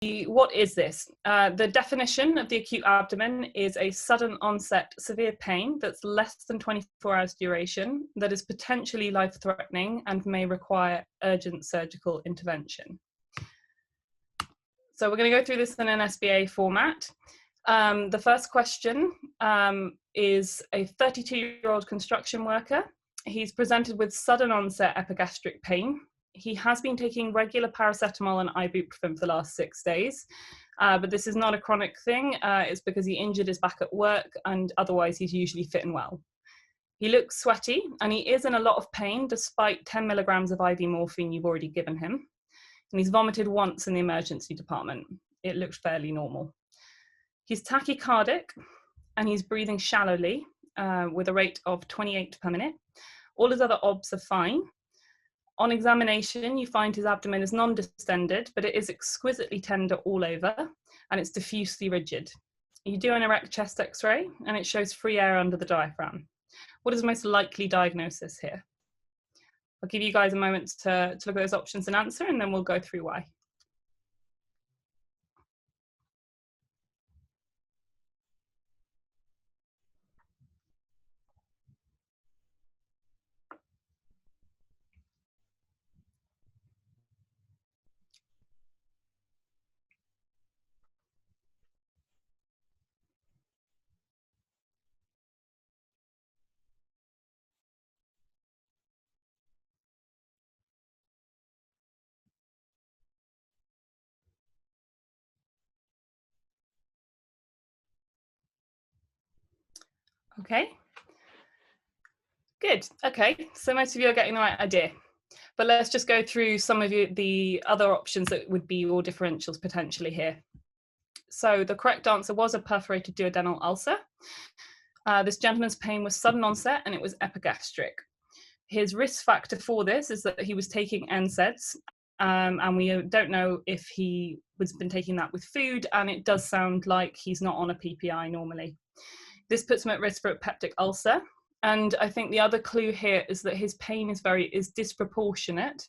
what is this? The definition of the acute abdomen is a sudden onset severe pain that's less than 24 hours duration, that is potentially life-threatening and may require urgent surgical intervention. So we're going to go through this in an SBA format. The first question is a 32-year-old construction worker. He's presented with sudden onset epigastric pain. He has been taking regular paracetamol and ibuprofen for the last 6 days, but this is not a chronic thing. It's because he injured his back at work, and otherwise he's usually fit and well. He looks sweaty, and he is in a lot of pain despite 10 milligrams of IV morphine you've already given him. And he's vomited once in the emergency department. It looks fairly normal. He's tachycardic, and he's breathing shallowly with a rate of 28 per minute. All his other obs are fine. On examination, you find his abdomen is non-distended, but it is exquisitely tender all over, and it's diffusely rigid. You do an erect chest X-ray, and it shows free air under the diaphragm. What is the most likely diagnosis here? I'll give you guys a moment to look at those options and answer, and then we'll go through why. Okay, good. Okay, so most of you are getting the right idea. But let's just go through some of the other options that would be your differentials potentially here. So the correct answer was a perforated duodenal ulcer. This gentleman's pain was sudden onset and it was epigastric. His risk factor for this is that he was taking NSAIDs, and we don't know if he has been taking that with food, and it does sound like he's not on a PPI normally. This puts him at risk for a peptic ulcer. And I think the other clue here is that his pain is disproportionate,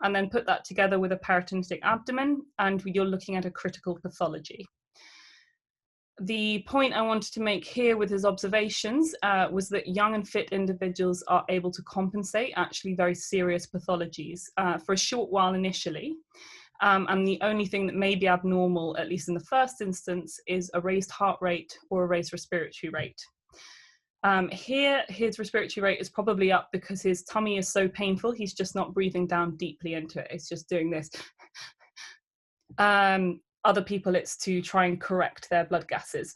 and then put that together with a peritonitic abdomen, and you're looking at a critical pathology. The point I wanted to make here with his observations was that young and fit individuals are able to compensate actually very serious pathologies for a short while initially. And the only thing that may be abnormal, at least in the first instance, is a raised heart rate or a raised respiratory rate. Here, his respiratory rate is probably up because his tummy is so painful, he's just not breathing down deeply into it. It's just doing this. Other people, it's to try and correct their blood gases.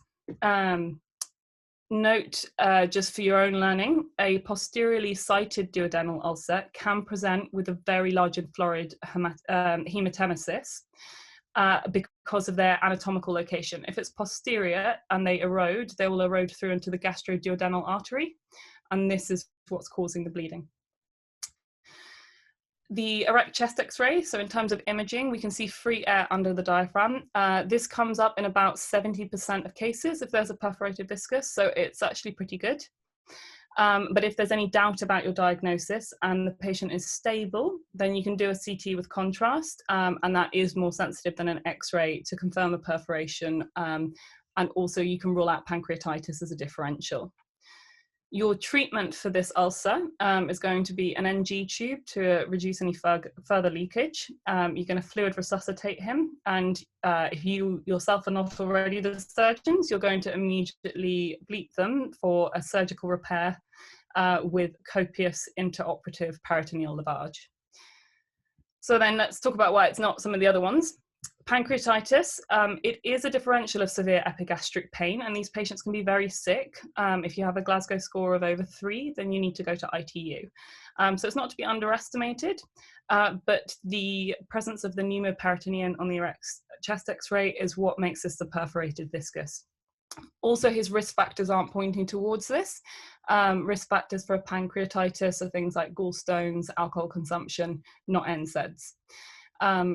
Note, just for your own learning, a posteriorly sited duodenal ulcer can present with a very large and florid hematemesis because of their anatomical location. If it's posterior and they erode, they will erode through into the gastroduodenal artery, and this is what's causing the bleeding. The erect chest X-ray, so in terms of imaging, we can see free air under the diaphragm. This comes up in about 70% of cases if there's a perforated viscus, so it's actually pretty good. But if there's any doubt about your diagnosis and the patient is stable, then you can do a CT with contrast, and that is more sensitive than an X-ray to confirm a perforation, and also you can rule out pancreatitis as a differential. Your treatment for this ulcer is going to be an NG tube to reduce any further leakage. You're going to fluid resuscitate him, and if you yourself are not already the surgeons, you're going to immediately bleep them for a surgical repair with copious intraoperative peritoneal lavage. So then let's talk about why it's not some of the other ones. Pancreatitis, it is a differential of severe epigastric pain, and these patients can be very sick. If you have a Glasgow score of over 3, then you need to go to ITU. So it's not to be underestimated, but the presence of the pneumoperitoneum on the erect chest X-ray is what makes this the perforated viscus. Also, his risk factors aren't pointing towards this. Risk factors for pancreatitis are things like gallstones, alcohol consumption, not NSAIDs.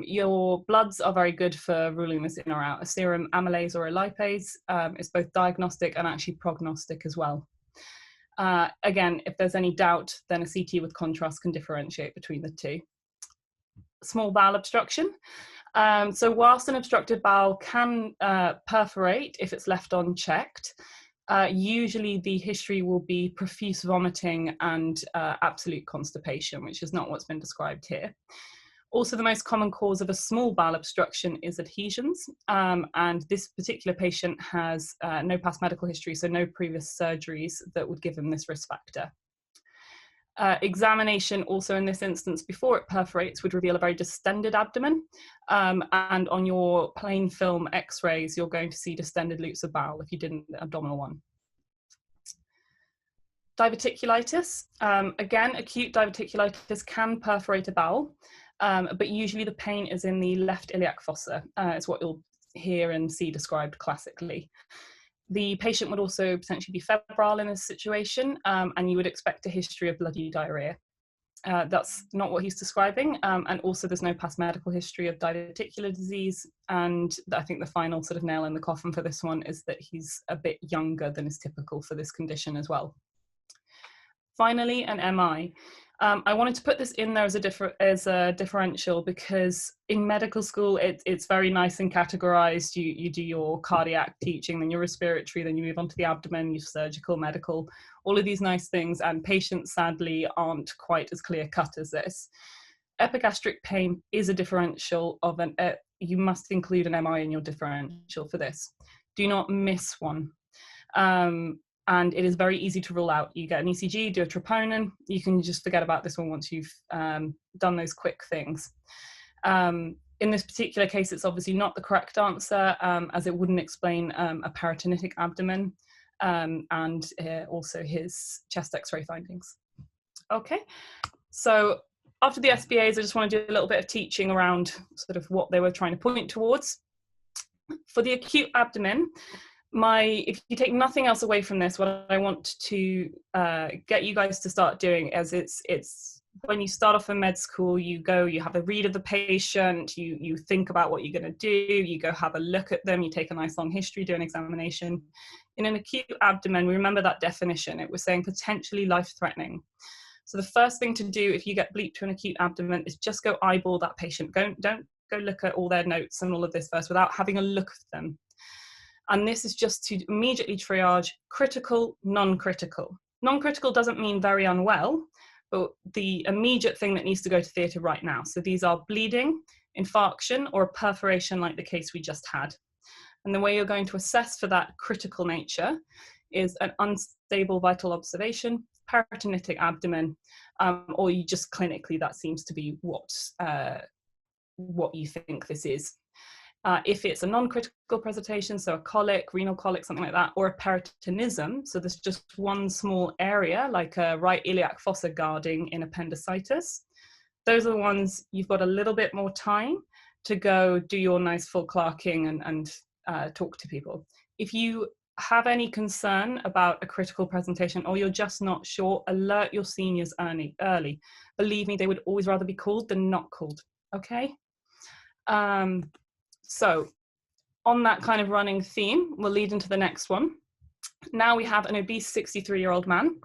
Your bloods are very good for ruling this in or out. A serum amylase or a lipase is both diagnostic and actually prognostic as well. Again, if there's any doubt, then a CT with contrast can differentiate between the two. Small bowel obstruction. So whilst an obstructed bowel can perforate if it's left unchecked, usually the history will be profuse vomiting and absolute constipation, which is not what's been described here. Also, the most common cause of a small bowel obstruction is adhesions, and this particular patient has no past medical history, so no previous surgeries that would give him this risk factor. Examination also in this instance before it perforates would reveal a very distended abdomen, and on your plain film x-rays you're going to see distended loops of bowel if you did an abdominal one. Diverticulitis, again, acute diverticulitis can perforate a bowel, but usually the pain is in the left iliac fossa. It's what you'll hear and see described classically. The patient would also potentially be febrile in this situation, and you would expect a history of bloody diarrhea. That's not what he's describing, and also there's no past medical history of diverticular disease, and I think the final sort of nail in the coffin for this one is that he's a bit younger than is typical for this condition as well. Finally, an MI. I wanted to put this in there as a differential because in medical school it's very nice and categorized. You do your cardiac teaching, then your respiratory, then you move on to the abdomen, your surgical, medical, all of these nice things, and patients sadly aren't quite as clear cut as this. Epigastric pain is a differential of you must include an MI in your differential for this. Do not miss one. And it is very easy to rule out. You get an ECG, do a troponin, you can just forget about this one once you've done those quick things. In this particular case, it's obviously not the correct answer, as it wouldn't explain a peritonitic abdomen and also his chest x-ray findings. Okay, so after the SBAs, I just want to do a little bit of teaching around sort of what they were trying to point towards. For the acute abdomen, if you take nothing else away from this, what I want to get you guys to start doing is it's when you start off in med school, you have a read of the patient, you think about what you're going to do, you go have a look at them, you take a nice long history, do an examination. In an acute abdomen, we remember that definition. It was saying potentially life-threatening. So the first thing to do if you get bleeped to an acute abdomen is just go eyeball that patient. Don't go look at all their notes and all of this first without having a look at them. And this is just to immediately triage critical, non-critical. Non-critical doesn't mean very unwell, but the immediate thing that needs to go to theatre right now. So these are bleeding, infarction, or a perforation like the case we just had. And the way you're going to assess for that critical nature is an unstable vital observation, peritonitic abdomen, or you just clinically, that seems to be what you think this is. If it's a non-critical presentation, so a colic, renal colic, something like that, or a peritonism, so there's just one small area, like a right iliac fossa guarding in appendicitis, those are the ones you've got a little bit more time to go do your nice full clerking and talk to people. If you have any concern about a critical presentation or you're just not sure, alert your seniors early. Believe me, they would always rather be called than not called, okay? So on that kind of running theme, we'll lead into the next one. Now we have an obese 63-year-old man.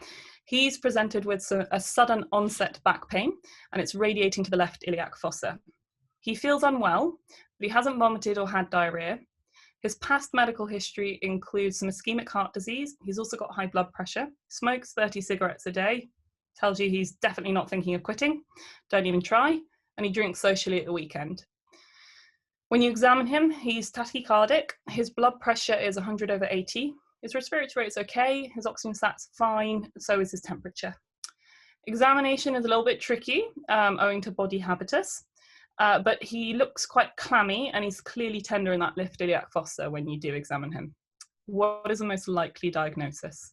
He's presented with a sudden onset back pain, and it's radiating to the left iliac fossa. He feels unwell, but he hasn't vomited or had diarrhea. His past medical history includes some ischemic heart disease. He's also got high blood pressure, smokes 30 cigarettes a day, tells you he's definitely not thinking of quitting, don't even try, and he drinks socially at the weekend. When you examine him, he's tachycardic, his blood pressure is 100/80, his respiratory rate's okay, his oxygen sat's fine, so is his temperature. Examination is a little bit tricky, owing to body habitus, but he looks quite clammy and he's clearly tender in that left iliac fossa when you do examine him. What is the most likely diagnosis?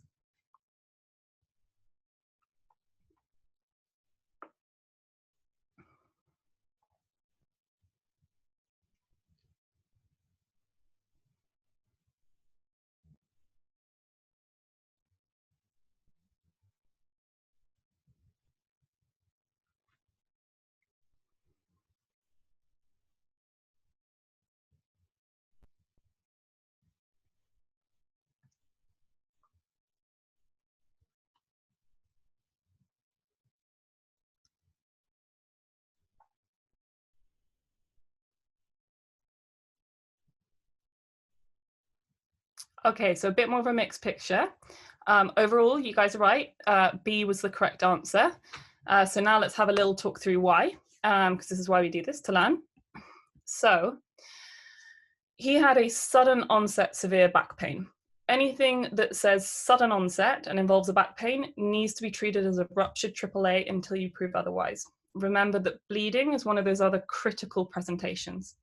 Okay, so a bit more of a mixed picture. Overall, you guys are right. B was the correct answer. So now let's have a little talk through why, because this is why we do this, to learn. So he had a sudden onset severe back pain. Anything that says sudden onset and involves a back pain needs to be treated as a ruptured AAA until you prove otherwise. Remember that bleeding is one of those other critical presentations.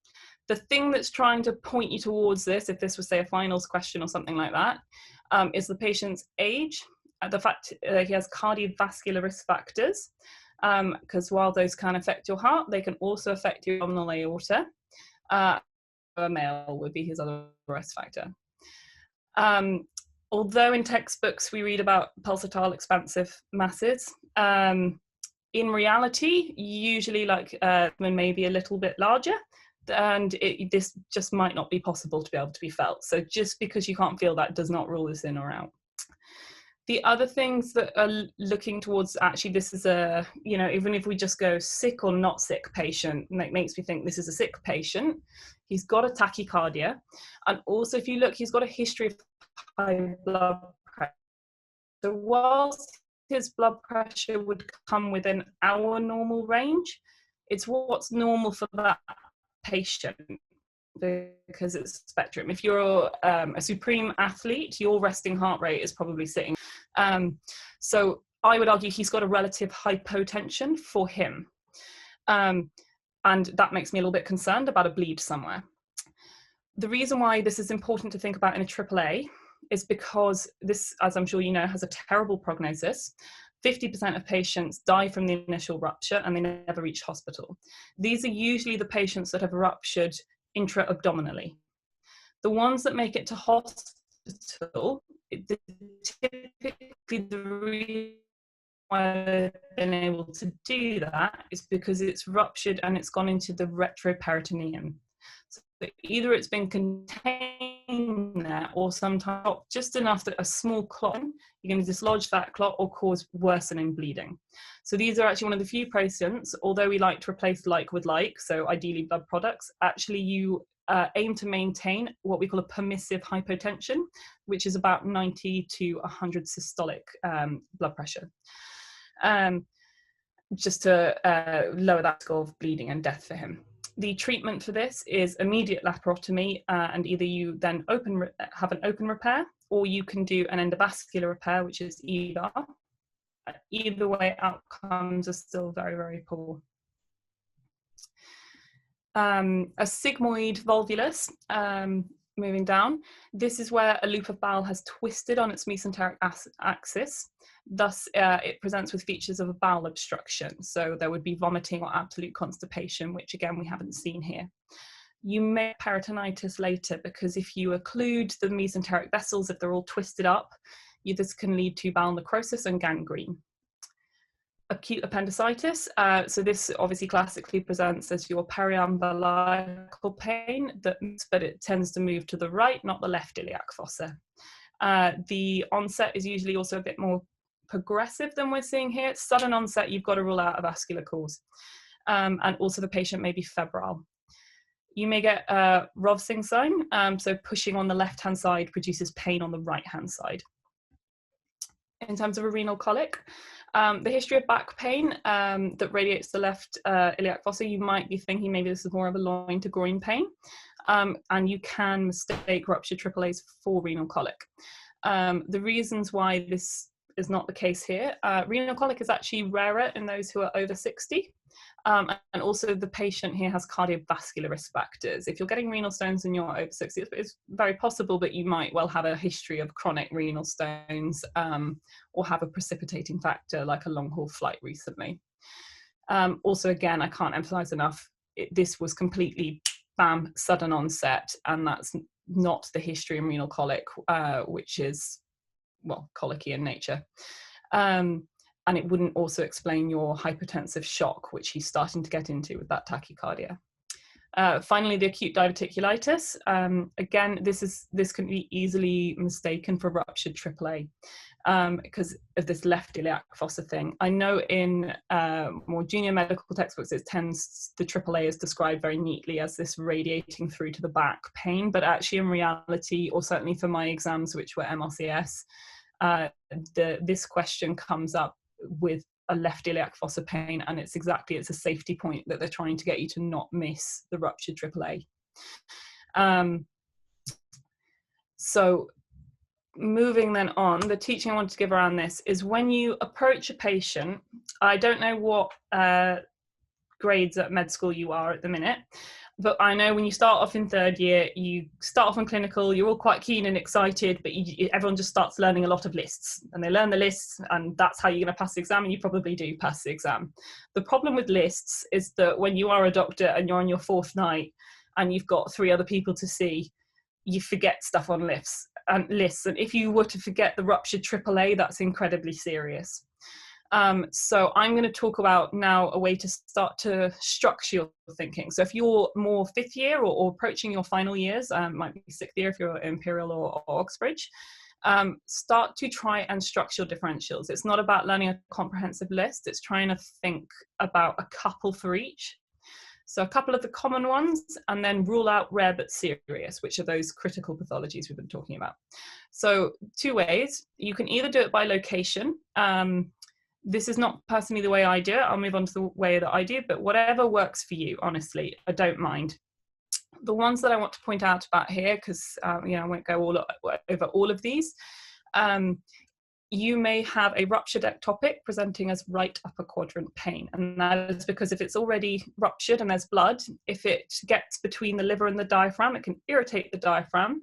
The thing that's trying to point you towards this, if this was, say, a finals question or something like that, is the patient's age, the fact he has cardiovascular risk factors, because while those can affect your heart, they can also affect your abdominal aorta. A male would be his other risk factor. Although in textbooks we read about pulsatile expansive masses, in reality, usually like maybe a little bit larger, and this just might not be possible to be able to be felt. So just because you can't feel that does not rule this in or out. The other things that are looking towards, actually this is a, you know, even if we just go sick or not sick patient, it makes me think this is a sick patient. He's got a tachycardia. And also if you look, he's got a history of high blood pressure. So whilst his blood pressure would come within our normal range, it's what's normal for that patient, because it's a spectrum. If you're a supreme athlete, your resting heart rate is probably sitting. So I would argue he's got a relative hypotension for him. And that makes me a little bit concerned about a bleed somewhere. The reason why this is important to think about in a AAA is because this, as I'm sure you know, has a terrible prognosis. 50% of patients die from the initial rupture and they never reach hospital. These are usually the patients that have ruptured intra-abdominally. The ones that make it to hospital, typically the reason why they've been able to do that is because it's ruptured and it's gone into the retroperitoneum. So either it's been contained there, or sometimes just enough that a small clot, you're going to dislodge that clot or cause worsening bleeding. So these are actually one of the few patients, although we like to replace like with like, so ideally blood products, actually you aim to maintain what we call a permissive hypotension, which is about 90 to 100 systolic blood pressure. Just to lower that score of bleeding and death for him. The treatment for this is immediate laparotomy, and either you then have an open repair, or you can do an endovascular repair, which is EVAR. Either way, outcomes are still very, very poor. A sigmoid volvulus, moving down, this is where a loop of bowel has twisted on its mesenteric axis. Thus, it presents with features of a bowel obstruction. So there would be vomiting or absolute constipation, which again, we haven't seen here. You may have peritonitis later, because if you occlude the mesenteric vessels, if they're all twisted up, this can lead to bowel necrosis and gangrene. Acute appendicitis, so this obviously classically presents as your periumbilical pain, but it tends to move to the right, not the left iliac fossa. The onset is usually also a bit more progressive than we're seeing here. Sudden onset, you've got to rule out a vascular cause. And also the patient may be febrile. You may get a Rovsing sign, so pushing on the left-hand side produces pain on the right-hand side. In terms of a renal colic, the history of back pain that radiates the left iliac fossa, you might be thinking maybe this is more of a loin to groin pain, and you can mistake ruptured AAAs for renal colic. The reasons why this is not the case here, renal colic is actually rarer in those who are over 60. And also the patient here has cardiovascular risk factors. If you're getting renal stones and you're over 60, it's very possible, but you might well have a history of chronic renal stones, or have a precipitating factor like a long haul flight recently. Also, again, I can't emphasize enough, this was completely bam, sudden onset, and that's not the history in renal colic, which is, well, colicky in nature. And it wouldn't also explain your hypertensive shock, which he's starting to get into with that tachycardia. Finally, the acute diverticulitis. Again, this can be easily mistaken for ruptured AAA because of this left iliac fossa thing. I know in more junior medical textbooks, the AAA is described very neatly as this radiating through to the back pain, but actually in reality, or certainly for my exams, which were MRCS, this question comes up with a left iliac fossa pain, and it's a safety point that they're trying to get you to not miss the ruptured AAA. So moving then on, the teaching I wanted to give around this is when you approach a patient, I don't know what grades at med school you are at the minute, but I know when you start off in third year, you start off in clinical, you're all quite keen and excited, but everyone just starts learning a lot of lists, and they learn the lists, and that's how you're going to pass the exam, and you probably do pass the exam. The problem with lists is that when you are a doctor and you're on your fourth night and you've got 3 other people to see, you forget stuff on lists, and if you were to forget the ruptured AAA, that's incredibly serious. So I'm going to talk about now a way to start to structure your thinking. So if you're more 5th year or approaching your final years, might be 6th year if you're Imperial or Oxbridge, start to try and structure differentials. It's not about learning a comprehensive list, it's trying to think about a couple for each. So a couple of the common ones, and then rule out rare but serious, which are those critical pathologies we've been talking about. So 2 ways. You can either do it by location. This is not personally the way I do it. I'll move on to the way that I do it, but whatever works for you, honestly, I don't mind. The ones that I want to point out about here, because I won't go over all of these, you may have a ruptured ectopic presenting as right upper quadrant pain. And that is because if it's already ruptured and there's blood, if it gets between the liver and the diaphragm, it can irritate the diaphragm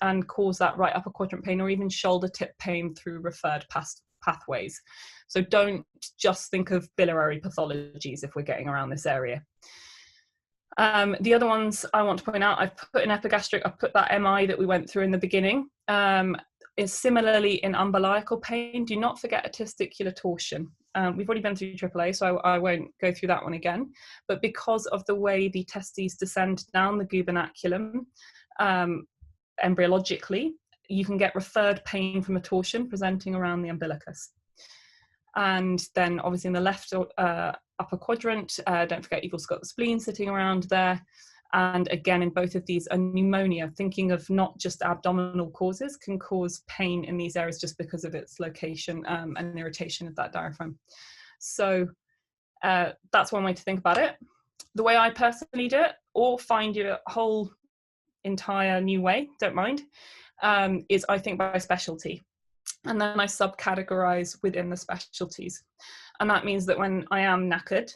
and cause that right upper quadrant pain, or even shoulder tip pain through referred pathways. So don't just think of biliary pathologies if we're getting around this area. The other ones I want to point out, I've put in epigastric, I've put that MI that we went through in the beginning. Is similarly in umbilical pain. Do not forget a testicular torsion. We've already been through AAA, so I won't go through that one again. But because of the way the testes descend down the gubernaculum, embryologically, you can get referred pain from a torsion presenting around the umbilicus. And then obviously in the left upper quadrant, don't forget you've also got the spleen sitting around there. And again, in both of these, a pneumonia, thinking of not just abdominal causes, can cause pain in these areas just because of its location and irritation of that diaphragm. So that's one way to think about it. The way I personally do it, or find you a whole entire new way, don't mind, is I think by specialty. And then I subcategorize within the specialties. And that means that when I am knackered,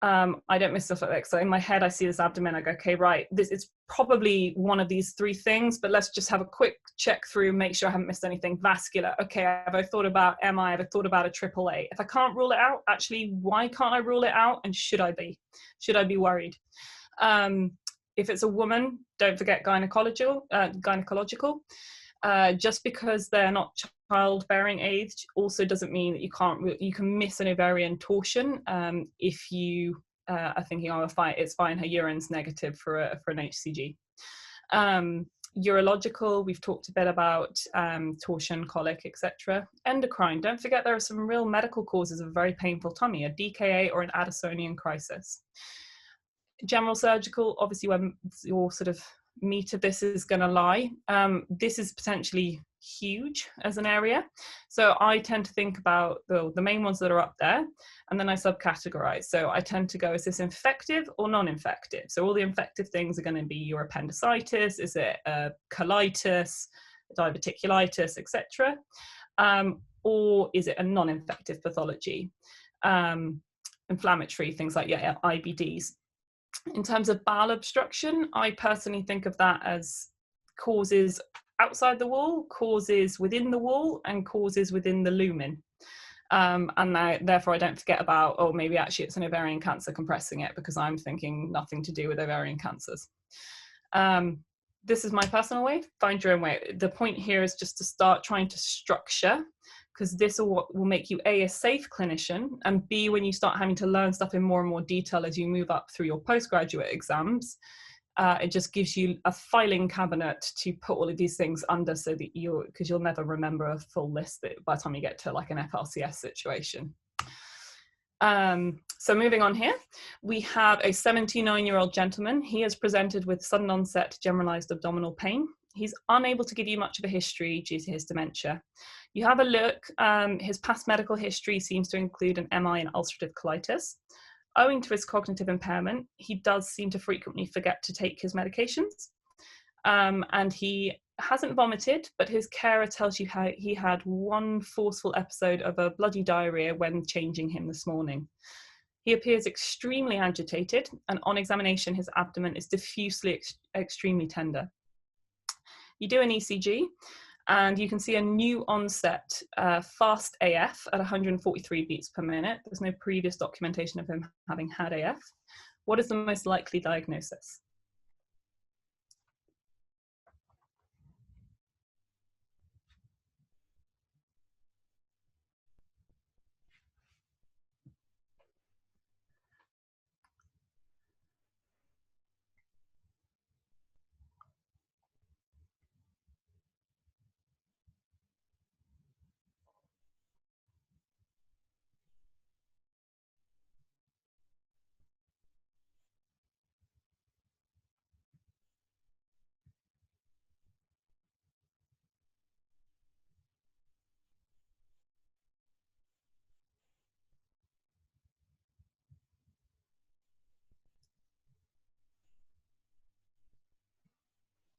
I don't miss stuff like that. So in my head, I see this abdomen, I go, okay, right, this is probably one of these 3 things, but let's just have a quick check through, make sure I haven't missed anything. Vascular, okay, have I thought about MI, have I thought about a AAA? If I can't rule it out, actually, why can't I rule it out? And should I be worried? If it's a woman, don't forget gynecological. Just because they're not childbearing age also doesn't mean that you can miss an ovarian torsion if you are thinking, oh, it's fine, her urine's negative for an HCG. Urological, we've talked a bit about torsion, colic, etc. Endocrine, don't forget there are some real medical causes of a very painful tummy, a DKA or an Addisonian crisis. General surgical, obviously when your sort of meat of this is going to lie. This is potentially huge as an area. So I tend to think about the main ones that are up there, and then I subcategorize. So I tend to go, is this infective or non-infective? So all the infective things are going to be your appendicitis, is it colitis, diverticulitis, etc. Or is it a non-infective pathology? Inflammatory, things like IBDs. In terms of bowel obstruction, I personally think of that as causes outside the wall, causes within the wall, and causes within the lumen. And therefore I don't forget about, oh, maybe actually it's an ovarian cancer compressing it, because I'm thinking nothing to do with ovarian cancers. This is my personal way, find your own way. The point here is just to start trying to structure because this will make you A, a safe clinician, and B, when you start having to learn stuff in more and more detail as you move up through your postgraduate exams, it just gives you a filing cabinet to put all of these things under, so that because you'll never remember a full list by the time you get to like an FRCS situation. So moving on here, we have a 79-year-old gentleman. He is presented with sudden onset generalized abdominal pain. He's unable to give you much of a history due to his dementia. You have a look, his past medical history seems to include an MI and ulcerative colitis. Owing to his cognitive impairment, he does seem to frequently forget to take his medications. And he hasn't vomited, but his carer tells you how he had one forceful episode of a bloody diarrhea when changing him this morning. He appears extremely agitated, and on examination, his abdomen is diffusely extremely tender. You do an ECG, and you can see a new onset fast AF at 143 beats per minute. There's no previous documentation of him having had AF. What is the most likely diagnosis?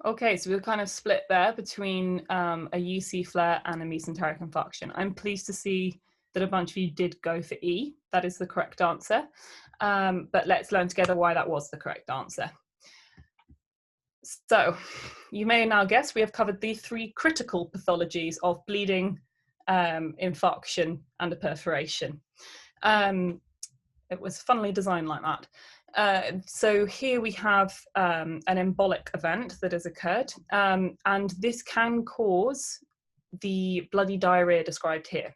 Okay, so we're kind of split there between a UC flare and a mesenteric infarction. I'm pleased to see that a bunch of you did go for E. That is the correct answer. But let's learn together why that was the correct answer. So you may now guess we have covered the three critical pathologies of bleeding, infarction, and a perforation. It was funnily designed like that. So here we have an embolic event that has occurred, and this can cause the bloody diarrhea described here.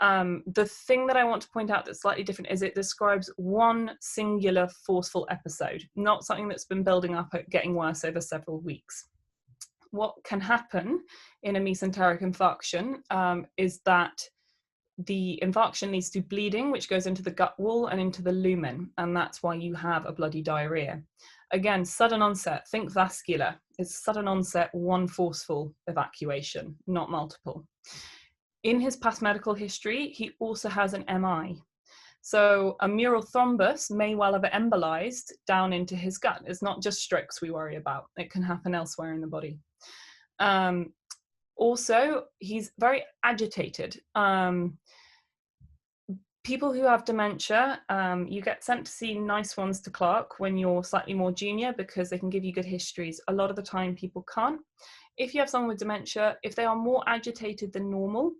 The thing that I want to point out that's slightly different is it describes one singular forceful episode, not something that's been building up, getting worse over several weeks. What can happen in a mesenteric infarction is that the infarction leads to bleeding, which goes into the gut wall and into the lumen, and that's why you have a bloody diarrhea. Again, sudden onset, think vascular. It's sudden onset, one forceful evacuation, not multiple. In his past medical history, he also has an MI. So a mural thrombus may well have embolized down into his gut. It's not just strokes we worry about. It can happen elsewhere in the body. Also, he's very agitated. People who have dementia, you get sent to see nice ones to Clark when you're slightly more junior because they can give you good histories. A lot of the time people can't. If you have someone with dementia, if they are more agitated than normal,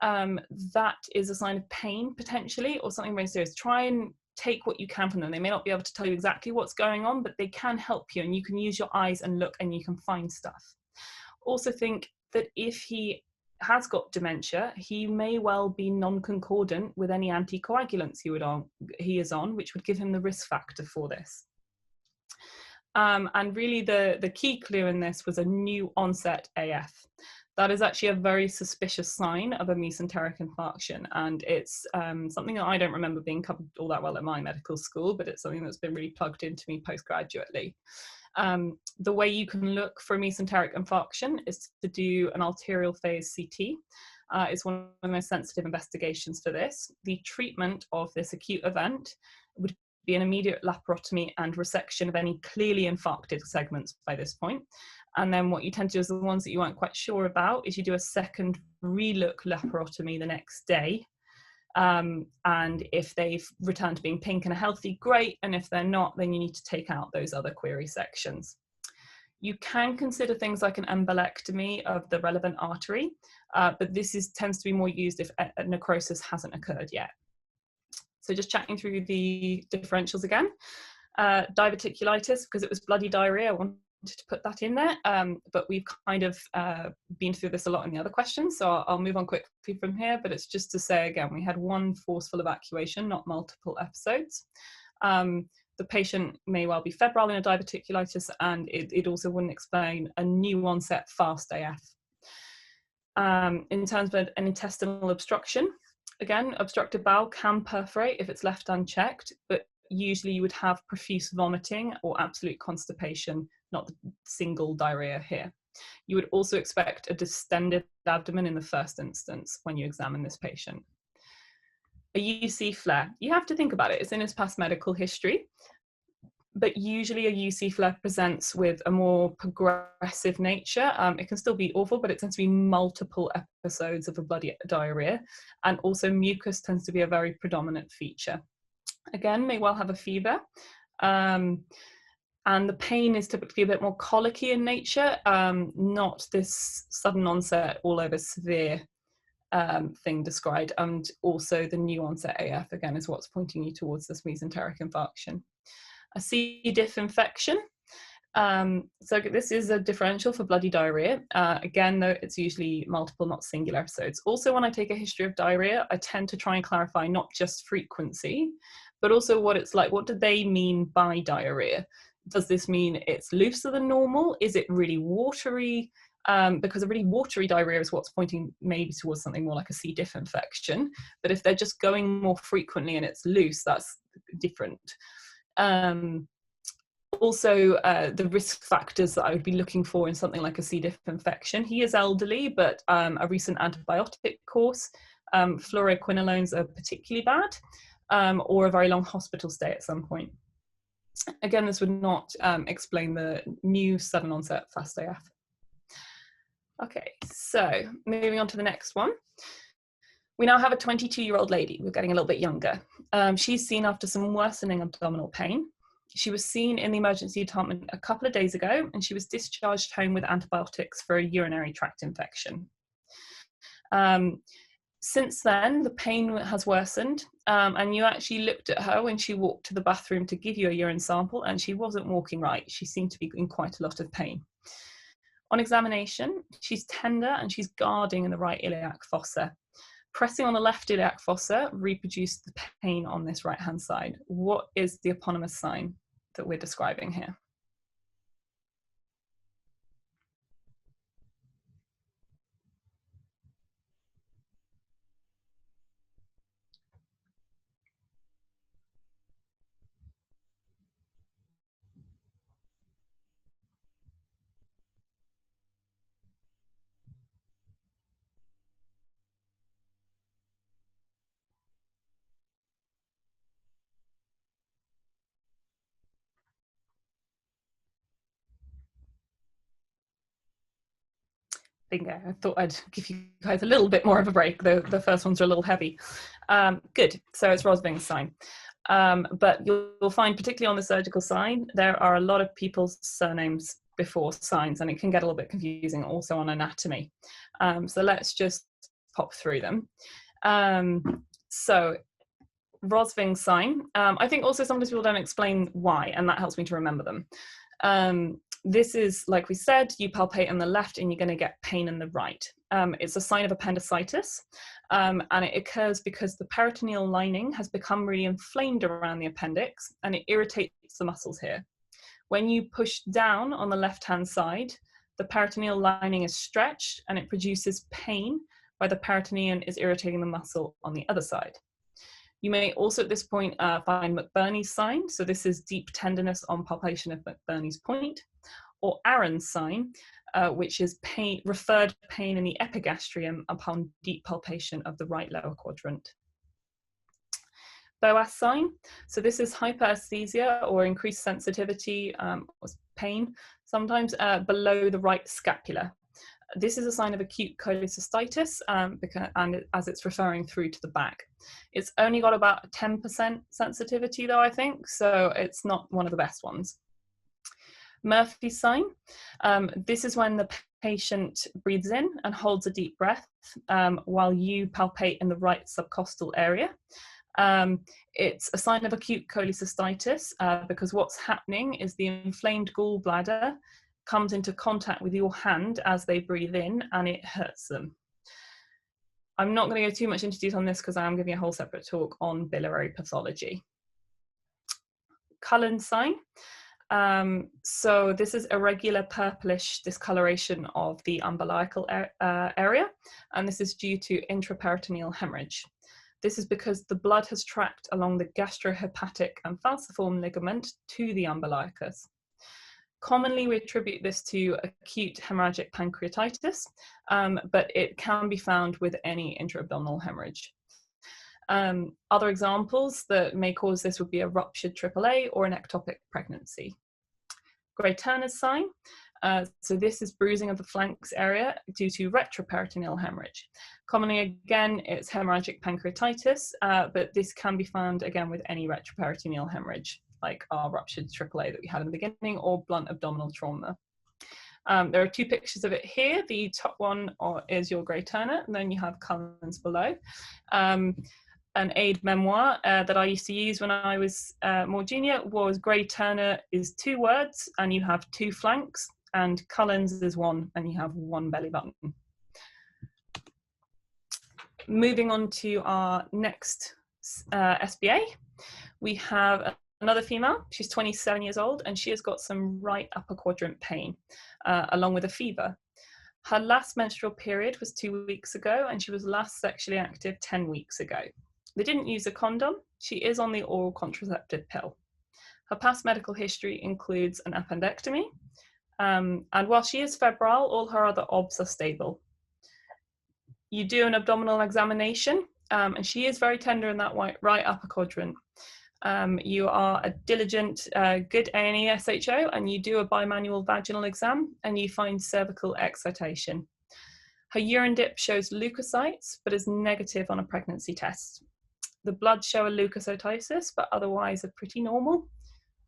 that is a sign of pain potentially, or something very serious. Try and take what you can from them. They may not be able to tell you exactly what's going on, but they can help you, and you can use your eyes and look and you can find stuff. Also think that if he has got dementia, he may well be non-concordant with any anticoagulants he is on, which would give him the risk factor for this. And really the key clue in this was a new onset AF. That is actually a very suspicious sign of a mesenteric infarction, and it's something that I don't remember being covered all that well at my medical school, but it's something that's been really plugged into me postgraduately. The way you can look for a mesenteric infarction is to do an arterial phase CT. It's one of the most sensitive investigations for this. The treatment of this acute event would be an immediate laparotomy and resection of any clearly infarcted segments by this point. And then what you tend to do is the ones that you weren't quite sure about is you do a second relook laparotomy the next day. And if they've returned to being pink and healthy, great. And if they're not, then you need to take out those other query sections. You can consider things like an embolectomy of the relevant artery, but this tends to be more used if necrosis hasn't occurred yet. So just chatting through the differentials again. Diverticulitis, because it was bloody diarrhea, I wanted to put that in there, but we've kind of been through this a lot in the other questions, so I'll move on quickly from here, but it's just to say again, we had one forceful evacuation, not multiple episodes. The patient may well be febrile in a diverticulitis, and it also wouldn't explain a new onset fast AF. In terms of an intestinal obstruction, again, obstructed bowel can perforate if it's left unchecked, but usually you would have profuse vomiting or absolute constipation, not the single diarrhea here. You would also expect a distended abdomen in the first instance when you examine this patient. A UC flare, you have to think about it. It's in his past medical history, but usually a UC flare presents with a more progressive nature. It can still be awful, but it tends to be multiple episodes of a bloody diarrhea, and also mucus tends to be a very predominant feature. Again, may well have a fever, and the pain is typically a bit more colicky in nature, not this sudden onset all over severe thing described, and also the new onset AF again is what's pointing you towards this mesenteric infarction. A C. diff infection. So this is a differential for bloody diarrhea. Again, though, it's usually multiple, not singular episodes. Also, when I take a history of diarrhea, I tend to try and clarify not just frequency, but also what it's like. What do they mean by diarrhea? Does this mean it's looser than normal? Is it really watery? Because a really watery diarrhea is what's pointing maybe towards something more like a C. diff infection. But if they're just going more frequently and it's loose, that's different. Also, the risk factors that I would be looking for in something like a C. diff infection. He is elderly, but a recent antibiotic course, fluoroquinolones are particularly bad, or a very long hospital stay at some point. Again, this would not explain the new sudden onset fast AF. Okay, so moving on to the next one. We now have a 22-year-old lady. We're getting a little bit younger. She's seen after some worsening abdominal pain. She was seen in the emergency department a couple of days ago, and she was discharged home with antibiotics for a urinary tract infection. Since then, the pain has worsened, and you actually looked at her when she walked to the bathroom to give you a urine sample, and she wasn't walking right. She seemed to be in quite a lot of pain. On examination, she's tender and she's guarding in the right iliac fossa. Pressing on the left iliac fossa reproduced the pain on this right-hand side. What is the eponymous sign that we're describing here? Bingo. I thought I'd give you guys a little bit more of a break. The first ones are a little heavy. Good. So it's Rosving's sign. But you'll find, particularly on the surgical sign, there are a lot of people's surnames before signs, and it can get a little bit confusing also on anatomy. So let's just pop through them. So Rosving's sign. I think also sometimes people don't explain why, and that helps me to remember them. This is, like we said, you palpate on the left and you're going to get pain in the right. It's a sign of appendicitis, and it occurs because the peritoneal lining has become really inflamed around the appendix, and it irritates the muscles here. When you push down on the left-hand side, the peritoneal lining is stretched and it produces pain while the peritoneum is irritating the muscle on the other side. You may also at this point find McBurney's sign. So this is deep tenderness on palpation of McBurney's point, or Aaron's sign, which is referred pain in the epigastrium upon deep palpation of the right lower quadrant. Boas sign. So this is hyperesthesia or increased sensitivity or pain, sometimes below the right scapula. This is a sign of acute cholecystitis, and as it's referring through to the back. It's only got about 10% sensitivity though, I think, so it's not one of the best ones. Murphy's sign. This is when the patient breathes in and holds a deep breath while you palpate in the right subcostal area. It's a sign of acute cholecystitis because what's happening is the inflamed gallbladder comes into contact with your hand as they breathe in, and it hurts them. I'm not going to go too much into detail on this because I am giving a whole separate talk on biliary pathology. Cullen sign. So this is irregular purplish discoloration of the umbilical area, and this is due to intraperitoneal hemorrhage. This is because the blood has tracked along the gastrohepatic and falciform ligament to the umbilicus. Commonly, we attribute this to acute hemorrhagic pancreatitis, but it can be found with any intra-abdominal hemorrhage. Other examples that may cause this would be a ruptured AAA or an ectopic pregnancy. Gray-Turner's sign. So this is bruising of the flanks area due to retroperitoneal hemorrhage. Commonly, again, it's hemorrhagic pancreatitis, but this can be found again with any retroperitoneal hemorrhage, like our ruptured AAA that we had in the beginning, or blunt abdominal trauma. There are two pictures of it here. The top one is your Gray-Turner, and then you have Cullen's below. An aid memoir that I used to use when I was more junior was Gray-Turner is 2 words and you have 2 flanks, and Cullen's is 1 and you have 1 belly button. Moving on to our next SBA, we have another female. She's 27 years old and she has got some right upper quadrant pain along with a fever. Her last menstrual period was 2 weeks ago and she was last sexually active 10 weeks ago. They didn't use a condom. She is on the oral contraceptive pill. Her past medical history includes an appendectomy, and while she is febrile, all her other OBS are stable. You do an abdominal examination, and she is very tender in that right upper quadrant. You are a diligent, good A&E SHO, and you do a bimanual vaginal exam, and you find cervical excitation. Her urine dip shows leukocytes, but is negative on a pregnancy test. The blood show a leukocytosis, but otherwise are pretty normal.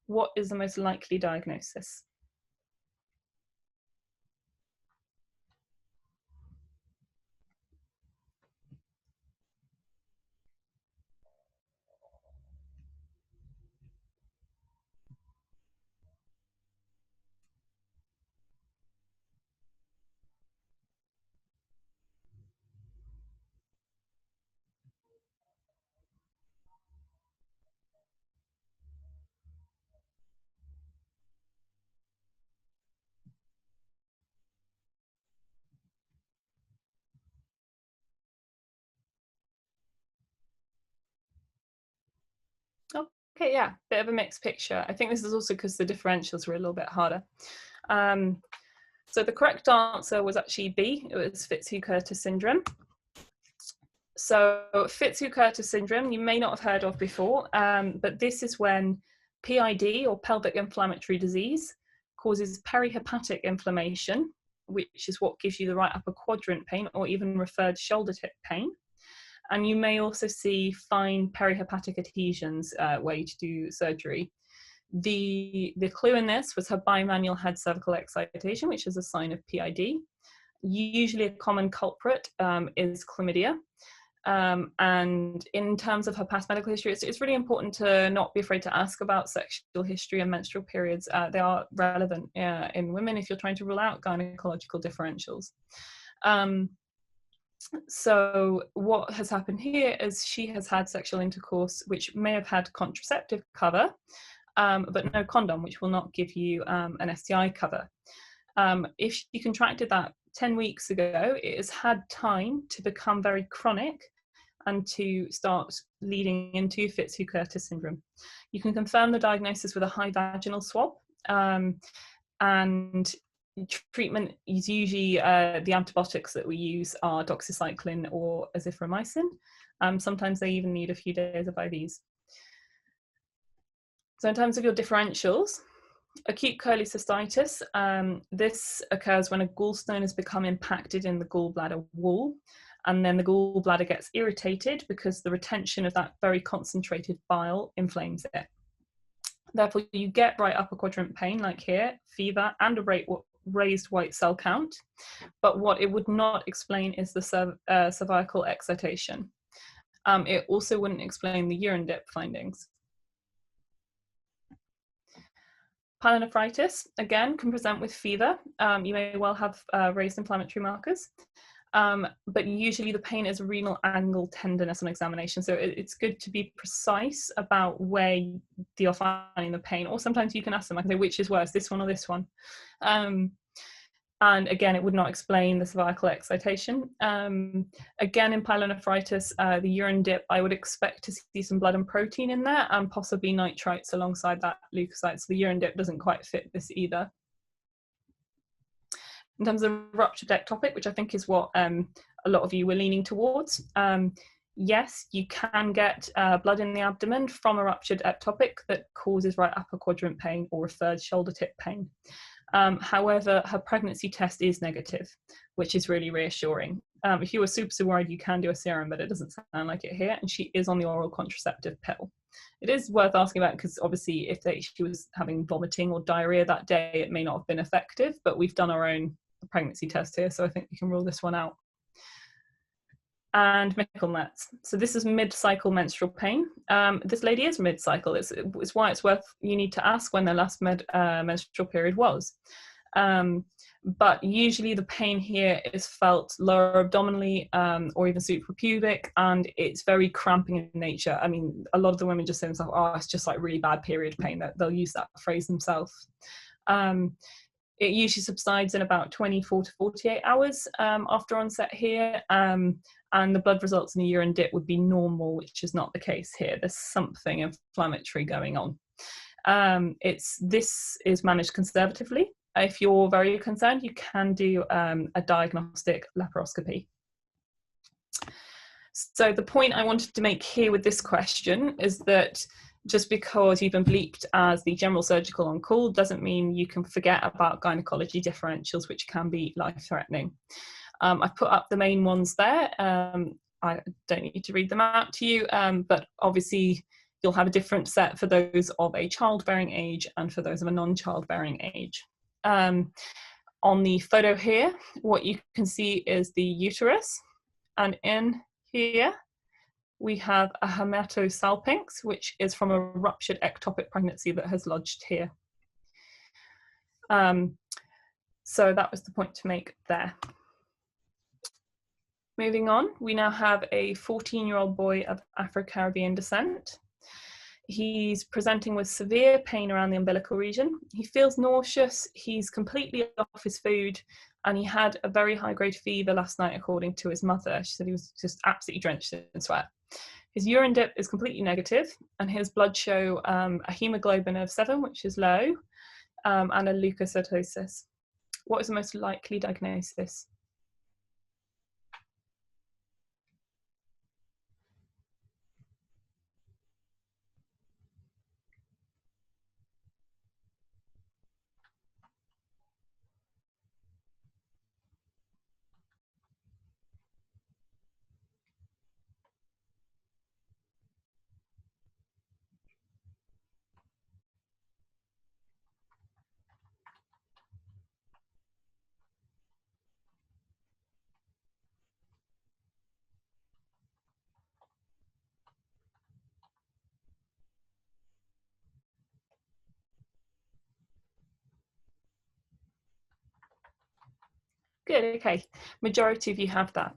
What is the most likely diagnosis? Okay, yeah, bit of a mixed picture. I think this is also because the differentials were a little bit harder. So the correct answer was actually B. It was Fitz-Hugh-Curtis syndrome. So Fitz-Hugh-Curtis syndrome, you may not have heard of before, but this is when PID, or pelvic inflammatory disease, causes perihepatic inflammation, which is what gives you the right upper quadrant pain, or even referred shoulder tip pain. And you may also see fine perihepatic adhesions where you do surgery. The clue in this was her bimanual had cervical excitation, which is a sign of PID. Usually a common culprit is chlamydia. And in terms of her past medical history, it's really important to not be afraid to ask about sexual history and menstrual periods. They are relevant in women if you're trying to rule out gynecological differentials. So what has happened here is she has had sexual intercourse which may have had contraceptive cover, but no condom, which will not give you an STI cover. If she contracted that 10 weeks ago, it has had time to become very chronic and to start leading into Fitz-Hugh-Curtis syndrome. You can confirm the diagnosis with a high vaginal swab, and treatment is usually the antibiotics that we use are doxycycline or azithromycin. Sometimes they even need a few days of IVs. So in terms of your differentials, acute cholecystitis, this occurs when a gallstone has become impacted in the gallbladder wall, and then the gallbladder gets irritated because the retention of that very concentrated bile inflames it. Therefore, you get right upper quadrant pain like here, fever, and a raised white cell count, but what it would not explain is the cervical excitation. It also wouldn't explain the urine dip findings. Pyelonephritis, again, can present with fever. You may well have raised inflammatory markers. But usually the pain is renal angle tenderness on examination. So it's good to be precise about where you're finding the pain. Or sometimes you can ask them, I can say, which is worse, this one or this one? And again, it would not explain the cervical excitation. Again, in pyelonephritis, the urine dip, I would expect to see some blood and protein in there, and possibly nitrites alongside that leukocyte. So the urine dip doesn't quite fit this either. In terms of ruptured ectopic, which I think is what a lot of you were leaning towards, yes, you can get blood in the abdomen from a ruptured ectopic that causes right upper quadrant pain or referred shoulder tip pain. However, her pregnancy test is negative, which is really reassuring. If you were super worried, you can do a serum, but it doesn't sound like it here, and she is on the oral contraceptive pill. It is worth asking about because obviously if she was having vomiting or diarrhea that day, it may not have been effective, but we've done our own pregnancy test here, so I think we can rule this one out. And Michaelmas. So this is mid-cycle menstrual pain. This lady is mid-cycle. It's why it's worth, you need to ask when their last menstrual period was. But usually the pain here is felt lower abdominally or even suprapubic, and it's very cramping in nature. I mean, a lot of the women just say themselves, oh, it's just like really bad period pain. They'll use that phrase themselves. It usually subsides in about 24 to 48 hours after onset here, and the blood results in a urine dip would be normal, which is not the case here. There's something inflammatory going on. This is managed conservatively. If you're very concerned, you can do a diagnostic laparoscopy. So the point I wanted to make here with this question is that just because you've been bleeped as the general surgical on call doesn't mean you can forget about gynecology differentials, which can be life-threatening. I've put up the main ones there. I don't need to read them out to you, but obviously you'll have a different set for those of a childbearing age and for those of a non-childbearing age. On the photo here, what you can see is the uterus, and in here we have a hematosalpinx, which is from a ruptured ectopic pregnancy that has lodged here. So that was the point to make there. Moving on, we now have a 14-year-old boy of Afro-Caribbean descent. He's presenting with severe pain around the umbilical region. He feels nauseous, he's completely off his food, and he had a very high-grade fever last night, according to his mother. She said he was just absolutely drenched in sweat. His urine dip is completely negative, and his blood show a hemoglobin of 7, which is low, and a leukocytosis. What is the most likely diagnosis? Good, okay. Majority of you have that.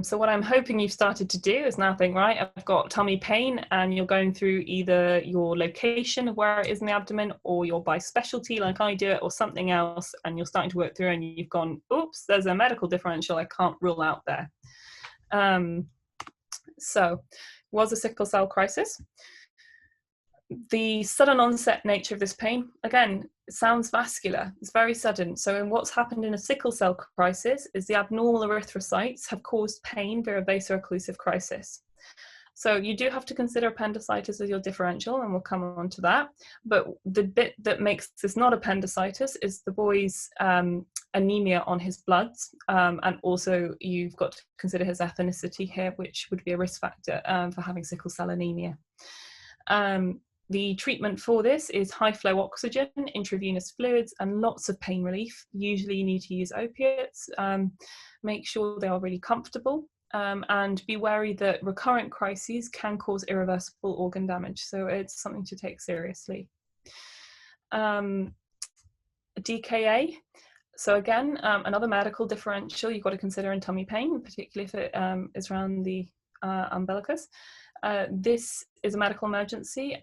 So what I'm hoping you've started to do is now think, right, I've got tummy pain, and you're going through either your location of where it is in the abdomen, or you're by specialty like I do it, or something else, and you're starting to work through and you've gone, oops, there's a medical differential I can't rule out there. So, was a sickle cell crisis. The sudden onset nature of this pain, again, it sounds vascular, it's very sudden. So what's happened in a sickle cell crisis is the abnormal erythrocytes have caused pain via a vaso-occlusive crisis. So you do have to consider appendicitis as your differential, and we'll come on to that. But the bit that makes this not appendicitis is the boy's anemia on his bloods, and also you've got to consider his ethnicity here, which would be a risk factor for having sickle cell anemia. The treatment for this is high flow oxygen, intravenous fluids, and lots of pain relief. Usually you need to use opiates. Make sure they are really comfortable, and be wary that recurrent crises can cause irreversible organ damage. So it's something to take seriously. DKA. So again, another medical differential you've got to consider in tummy pain, particularly if it is around the umbilicus. This is a medical emergency.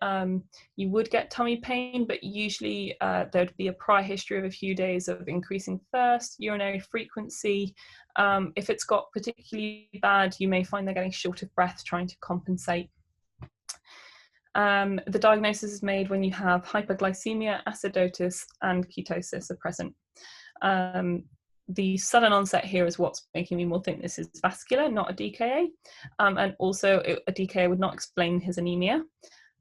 You would get tummy pain, but usually there'd be a prior history of a few days of increasing thirst, urinary frequency. If it's got particularly bad, you may find they're getting short of breath trying to compensate. The diagnosis is made when you have hyperglycemia, acidosis, and ketosis are present. The sudden onset here is what's making me more think this is vascular, not a DKA. And also a DKA would not explain his anemia.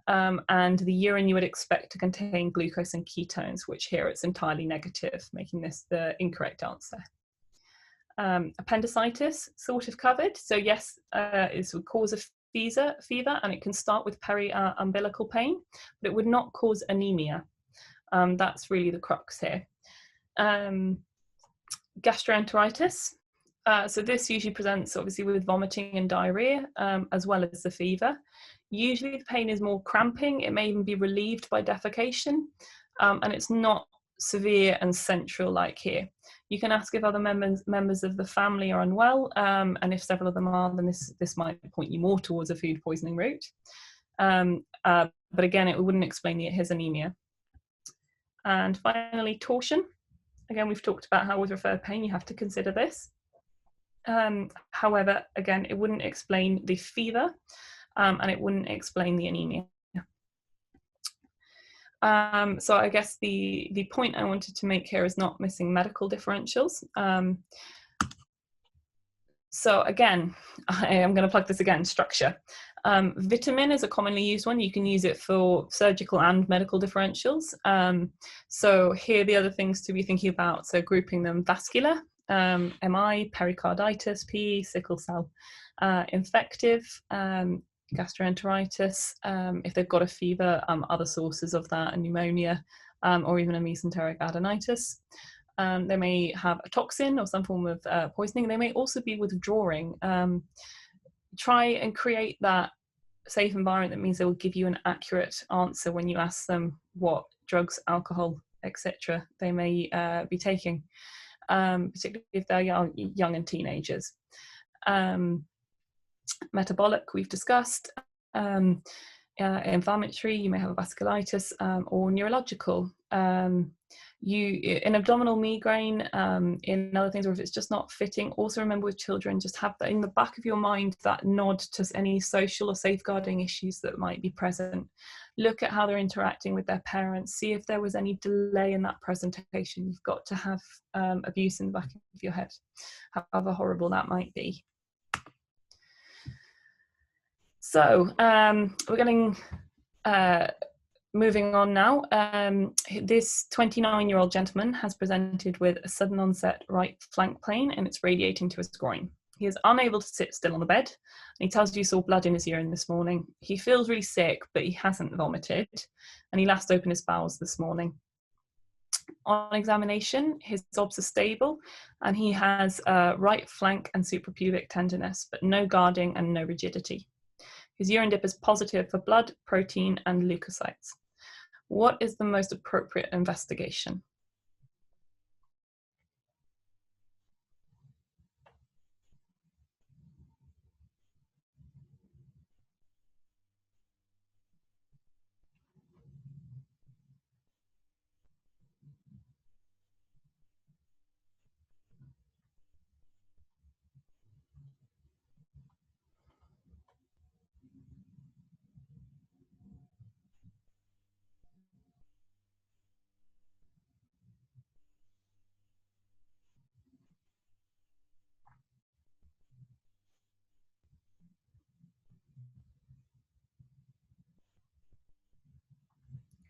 And the urine you would expect to contain glucose and ketones, which here it's entirely negative, making this the incorrect answer. Appendicitis, sort of covered. So yes, it would cause a fever, and it can start with peri-umbilical pain, but it would not cause anemia. That's really the crux here. Gastroenteritis. So this usually presents obviously with vomiting and diarrhea, as well as the fever. Usually the pain is more cramping. It may even be relieved by defecation, and it's not severe and central like here. You can ask if other members of the family are unwell, and if several of them are, then this might point you more towards a food poisoning route. But again, it wouldn't explain his anemia. And finally, torsion. Again, we've talked about how with referred pain, you have to consider this. However, again, it wouldn't explain the fever, and it wouldn't explain the anemia. So I guess the point I wanted to make here is not missing medical differentials. So again, I am going to plug this again, structure. Vitamin is a commonly used one. You can use it for surgical and medical differentials. So here are the other things to be thinking about. So grouping them: vascular, MI, pericarditis, PE, sickle cell, infective, gastroenteritis, if they've got a fever, other sources of that, a pneumonia, or even a mesenteric adenitis. They may have a toxin or some form of poisoning. They may also be withdrawing. Try and create that safe environment that means they will give you an accurate answer when you ask them what drugs, alcohol, etc. they may be taking, particularly if they're young and teenagers. Metabolic, we've discussed. Inflammatory, you may have a vasculitis, or neurological. In abdominal migraine, in other things, or if it's just not fitting, also remember with children, just have that in the back of your mind, that nod to any social or safeguarding issues that might be present. Look at how they're interacting with their parents, see if there was any delay in that presentation. You've got to have abuse in the back of your head, however horrible that might be. So we're getting moving on now. This 29-year-old gentleman has presented with a sudden onset right flank pain, and it's radiating to his groin. He is unable to sit still on the bed, and he tells you he saw blood in his urine this morning. He feels really sick, but he hasn't vomited, and he last opened his bowels this morning. On examination, his obs are stable, and he has right flank and suprapubic tenderness, but no guarding and no rigidity. His urine dip is positive for blood, protein, and leukocytes. What is the most appropriate investigation?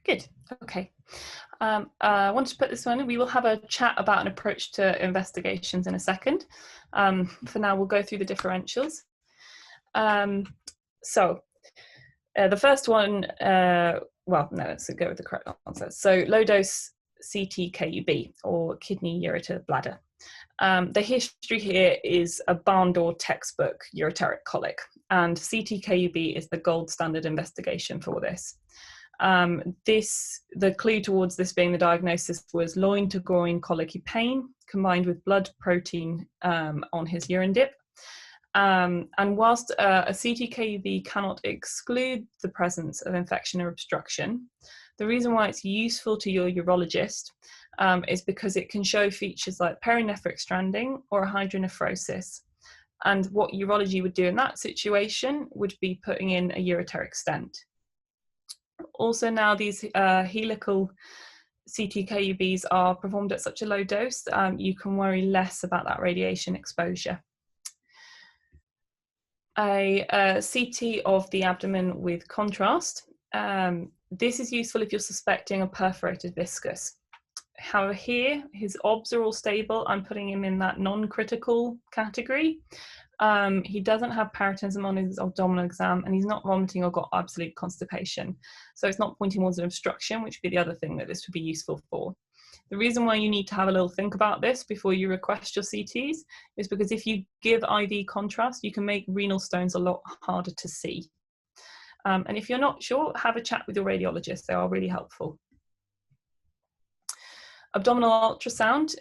Good, okay. I wanted to put this one in. We will have a chat about an approach to investigations in a second. For now, we'll go through the differentials. So the first one, well, no, let's go with the correct answer. So low dose CT-KUB, or kidney ureter bladder. The history here is a barn door textbook ureteric colic, and CT-KUB is the gold standard investigation for this. The clue towards this being the diagnosis was loin to groin colicky pain combined with blood protein on his urine dip. And whilst a CT-KUB cannot exclude the presence of infection or obstruction, the reason why it's useful to your urologist is because it can show features like perinephric stranding or a hydronephrosis. And what urology would do in that situation would be putting in a ureteric stent. Also now these helical CT-KUBs are performed at such a low dose, you can worry less about that radiation exposure. A CT of the abdomen with contrast. This is useful if you're suspecting a perforated viscus. However, here, his obs are all stable. I'm putting him in that non-critical category. He doesn't have parotinism on his abdominal exam, and he's not vomiting or got absolute constipation. So it's not pointing towards an obstruction, which would be the other thing that this would be useful for. The reason why you need to have a little think about this before you request your CTs is because if you give IV contrast, you can make renal stones a lot harder to see. And if you're not sure, have a chat with your radiologist. They are really helpful. Abdominal ultrasound.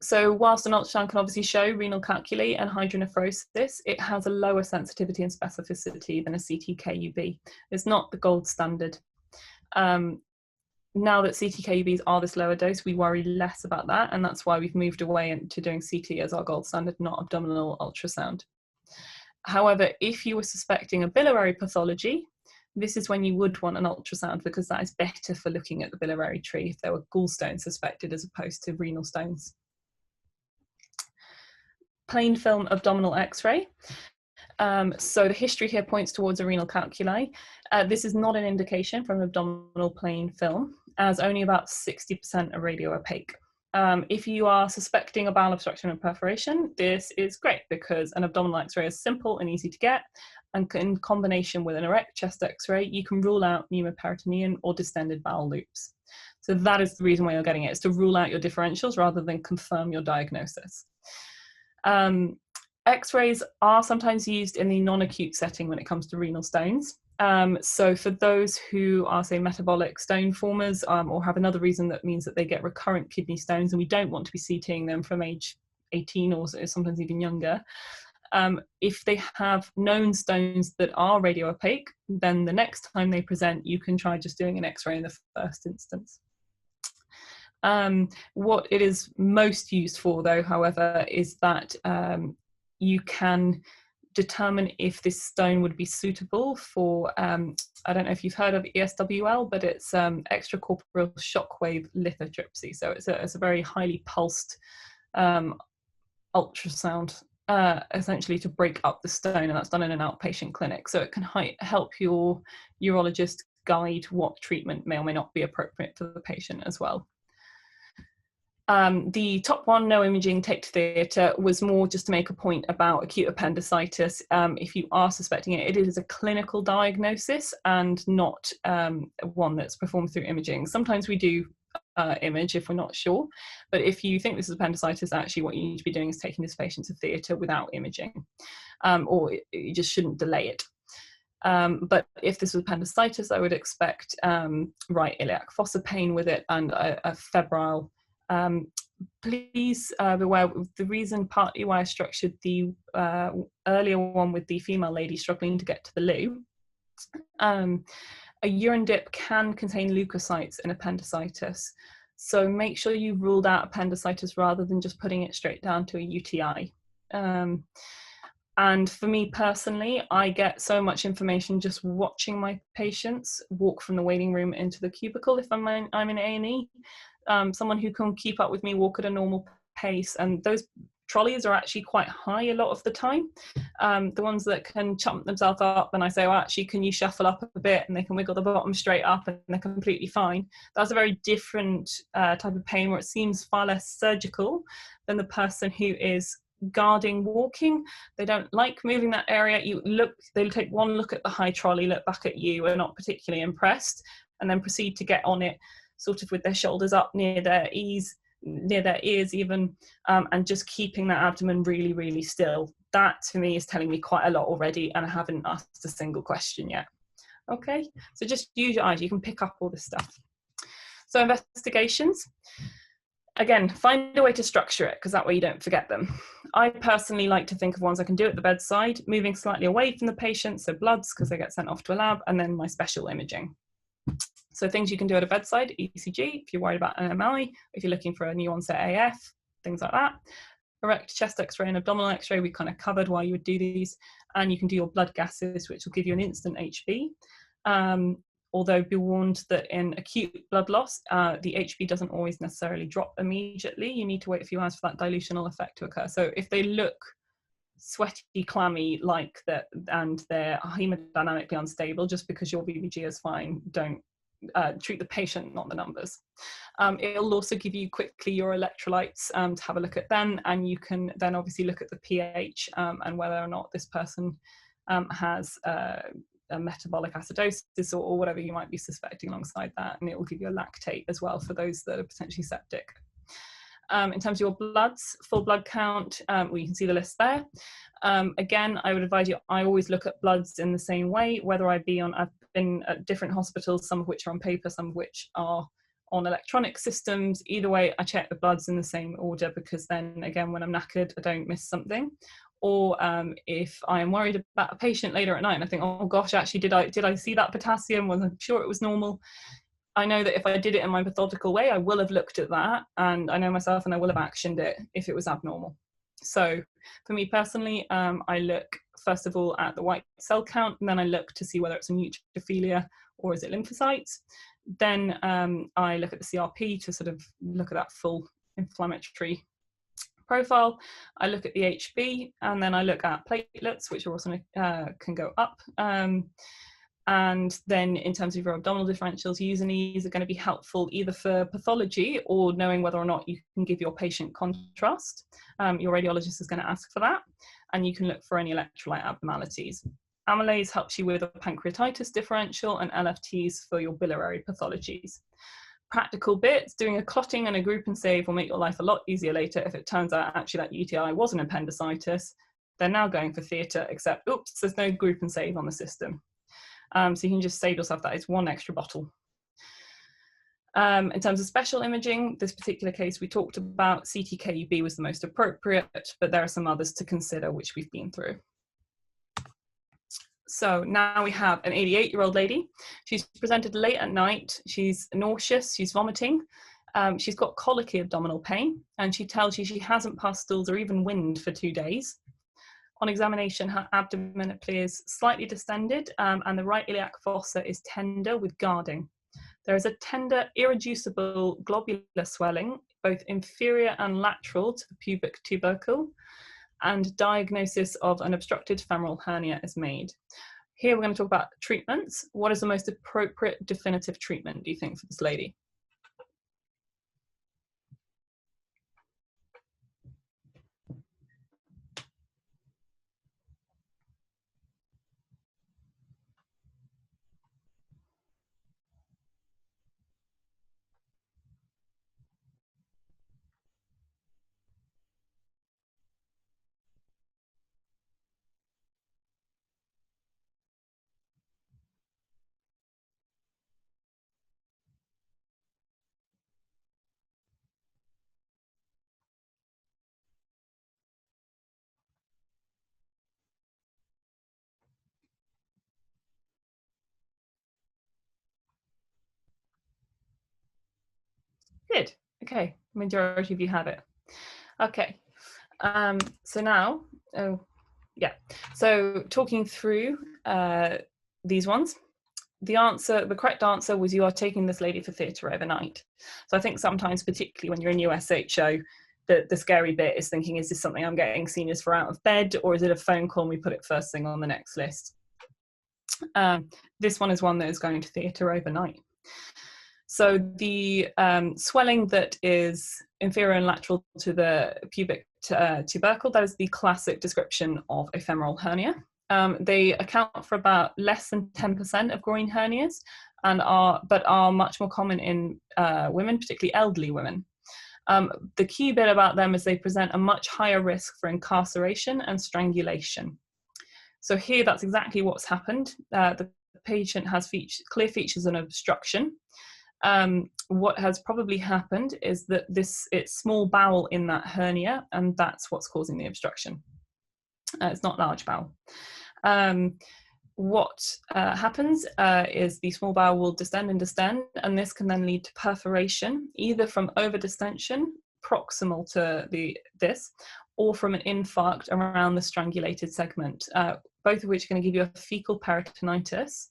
So whilst an ultrasound can obviously show renal calculi and hydronephrosis, it has a lower sensitivity and specificity than a CT-KUB. It's not the gold standard. Now that CT-KUBs are this lower dose, we worry less about that, and that's why we've moved away into doing CT as our gold standard, not abdominal ultrasound. However, if you were suspecting a biliary pathology, this is when you would want an ultrasound, because that is better for looking at the biliary tree if there were gallstones suspected as opposed to renal stones. Plain film abdominal X-ray. So the history here points towards a renal calculi. This is not an indication for an abdominal plain film, as only about 60% are radio-opaque. If you are suspecting a bowel obstruction and perforation, this is great because an abdominal X-ray is simple and easy to get, and in combination with an erect chest X-ray, you can rule out pneumoperitoneum or distended bowel loops. So that is the reason why you're getting it, is to rule out your differentials rather than confirm your diagnosis. X-rays are sometimes used in the non-acute setting when it comes to renal stones. So for those who are, say, metabolic stone formers or have another reason that means that they get recurrent kidney stones, and we don't want to be CTing them from age 18 or sometimes even younger, if they have known stones that are radio-opaque, then the next time they present, you can try just doing an X-ray in the first instance. What it is most used for, though, however, is that you can determine if this stone would be suitable for, I don't know if you've heard of ESWL, but it's extracorporeal shockwave lithotripsy. So it's a very highly pulsed ultrasound, essentially to break up the stone, and that's done in an outpatient clinic. So it can help your urologist guide what treatment may or may not be appropriate for the patient as well. The top one, no imaging, take to theatre, was more just to make a point about acute appendicitis. If you are suspecting it, it is a clinical diagnosis and not one that's performed through imaging. Sometimes we do image if we're not sure, but if you think this is appendicitis, actually what you need to be doing is taking this patient to theatre without imaging, or you just shouldn't delay it. But if this was appendicitis, I would expect right iliac fossa pain with it and a febrile. Please be aware, the reason partly why I structured the earlier one with the female lady struggling to get to the loo, a urine dip can contain leukocytes in appendicitis. So make sure you've ruled out appendicitis rather than just putting it straight down to a UTI. And for me personally, I get so much information just watching my patients walk from the waiting room into the cubicle if I'm in A&E. Someone who can keep up with me walk at a normal pace, and those trolleys are actually quite high a lot of the time. The ones that can chump themselves up, and I say, well, actually, can you shuffle up a bit, and they can wiggle the bottom straight up and they're completely fine. That's a very different type of pain where it seems far less surgical than the person who is guarding walking. They don't like moving that area. They'll take one look at the high trolley, look back at you, are not particularly impressed, and then proceed to get on it sort of with their shoulders up near their ears even, and just keeping that abdomen really, really still. That to me is telling me quite a lot already, and I haven't asked a single question yet. Okay, so just use your eyes, you can pick up all this stuff. So investigations, again, find a way to structure it, because that way you don't forget them. I personally like to think of ones I can do at the bedside, moving slightly away from the patient, so bloods, because they get sent off to a lab, and then my special imaging. So things you can do at a bedside, ECG, if you're worried about an MI, if you're looking for a new onset AF, things like that. Erect chest x-ray and abdominal x-ray, we kind of covered why you would do these. And you can do your blood gases, which will give you an instant HB. Although be warned that in acute blood loss, the HB doesn't always necessarily drop immediately. You need to wait a few hours for that dilutional effect to occur. So if they look sweaty, clammy like that, and they're hemodynamically unstable, just because your VBG is fine, don't treat the patient, not the numbers. It'll also give you quickly your electrolytes to have a look at them, and you can then obviously look at the pH and whether or not this person has a metabolic acidosis or whatever you might be suspecting alongside that, and it will give you a lactate as well for those that are potentially septic. In terms of your bloods, full blood count, well, you can see the list there. Again, I would advise you, I always look at bloods in the same way, whether I've been at different hospitals, some of which are on paper, some of which are on electronic systems. Either way, I check the bloods in the same order, because then again, when I'm knackered, I don't miss something. Or if I am worried about a patient later at night and I think, oh gosh, actually, did I see that potassium? Was I sure it was normal? I know that if I did it in my methodical way, I will have looked at that, and I know myself, and I will have actioned it if it was abnormal. So for me personally, I look first of all at the white cell count, and then I look to see whether it's a neutrophilia or is it lymphocytes. Then I look at the CRP to sort of look at that full inflammatory profile. I look at the HB, and then I look at platelets, which are also can go up. And then in terms of your abdominal differentials, using these are going to be helpful either for pathology or knowing whether or not you can give your patient contrast. Your radiologist is going to ask for that, and you can look for any electrolyte abnormalities. Amylase helps you with a pancreatitis differential, and LFTs for your biliary pathologies. Practical bits, doing a clotting and a group and save will make your life a lot easier later if it turns out actually that UTI was an appendicitis. They're now going for theatre, except, oops, there's no group and save on the system. So you can just save yourself that. It's one extra bottle. In terms of special imaging, this particular case we talked about, CT-KUB was the most appropriate, but there are some others to consider which we've been through. So now we have an 88-year-old lady. She's presented late at night. She's nauseous, she's vomiting. She's got colicky abdominal pain, and she tells you she hasn't passed stools or even wind for 2 days. On examination, her abdomen appears slightly distended, and the right iliac fossa is tender with guarding. There is a tender, irreducible globular swelling, both inferior and lateral to the pubic tubercle, and diagnosis of an obstructed femoral hernia is made. Here we're going to talk about treatments. What is the most appropriate definitive treatment, do you think, for this lady? Good. Okay, majority of you have it. Okay, so now, so talking through these ones, the correct answer was you are taking this lady for theatre overnight. So I think sometimes, particularly when you're in USHO, the scary bit is thinking, is this something I'm getting seniors for out of bed, or is it a phone call and we put it first thing on the next list? This one is one that is going to theatre overnight. So the swelling that is inferior and lateral to the pubic tubercle, that is the classic description of a femoral hernia. They account for about less than 10% of groin hernias, and but are much more common in women, particularly elderly women. The key bit about them is they present a much higher risk for incarceration and strangulation. So here, that's exactly what's happened. The patient has clear features of an obstruction. What has probably happened is that it's small bowel in that hernia, and that's what's causing the obstruction. It's not large bowel. What happens is the small bowel will distend and distend, and this can then lead to perforation, either from overdistension proximal to this, or from an infarct around the strangulated segment, both of which are going to give you a fecal peritonitis,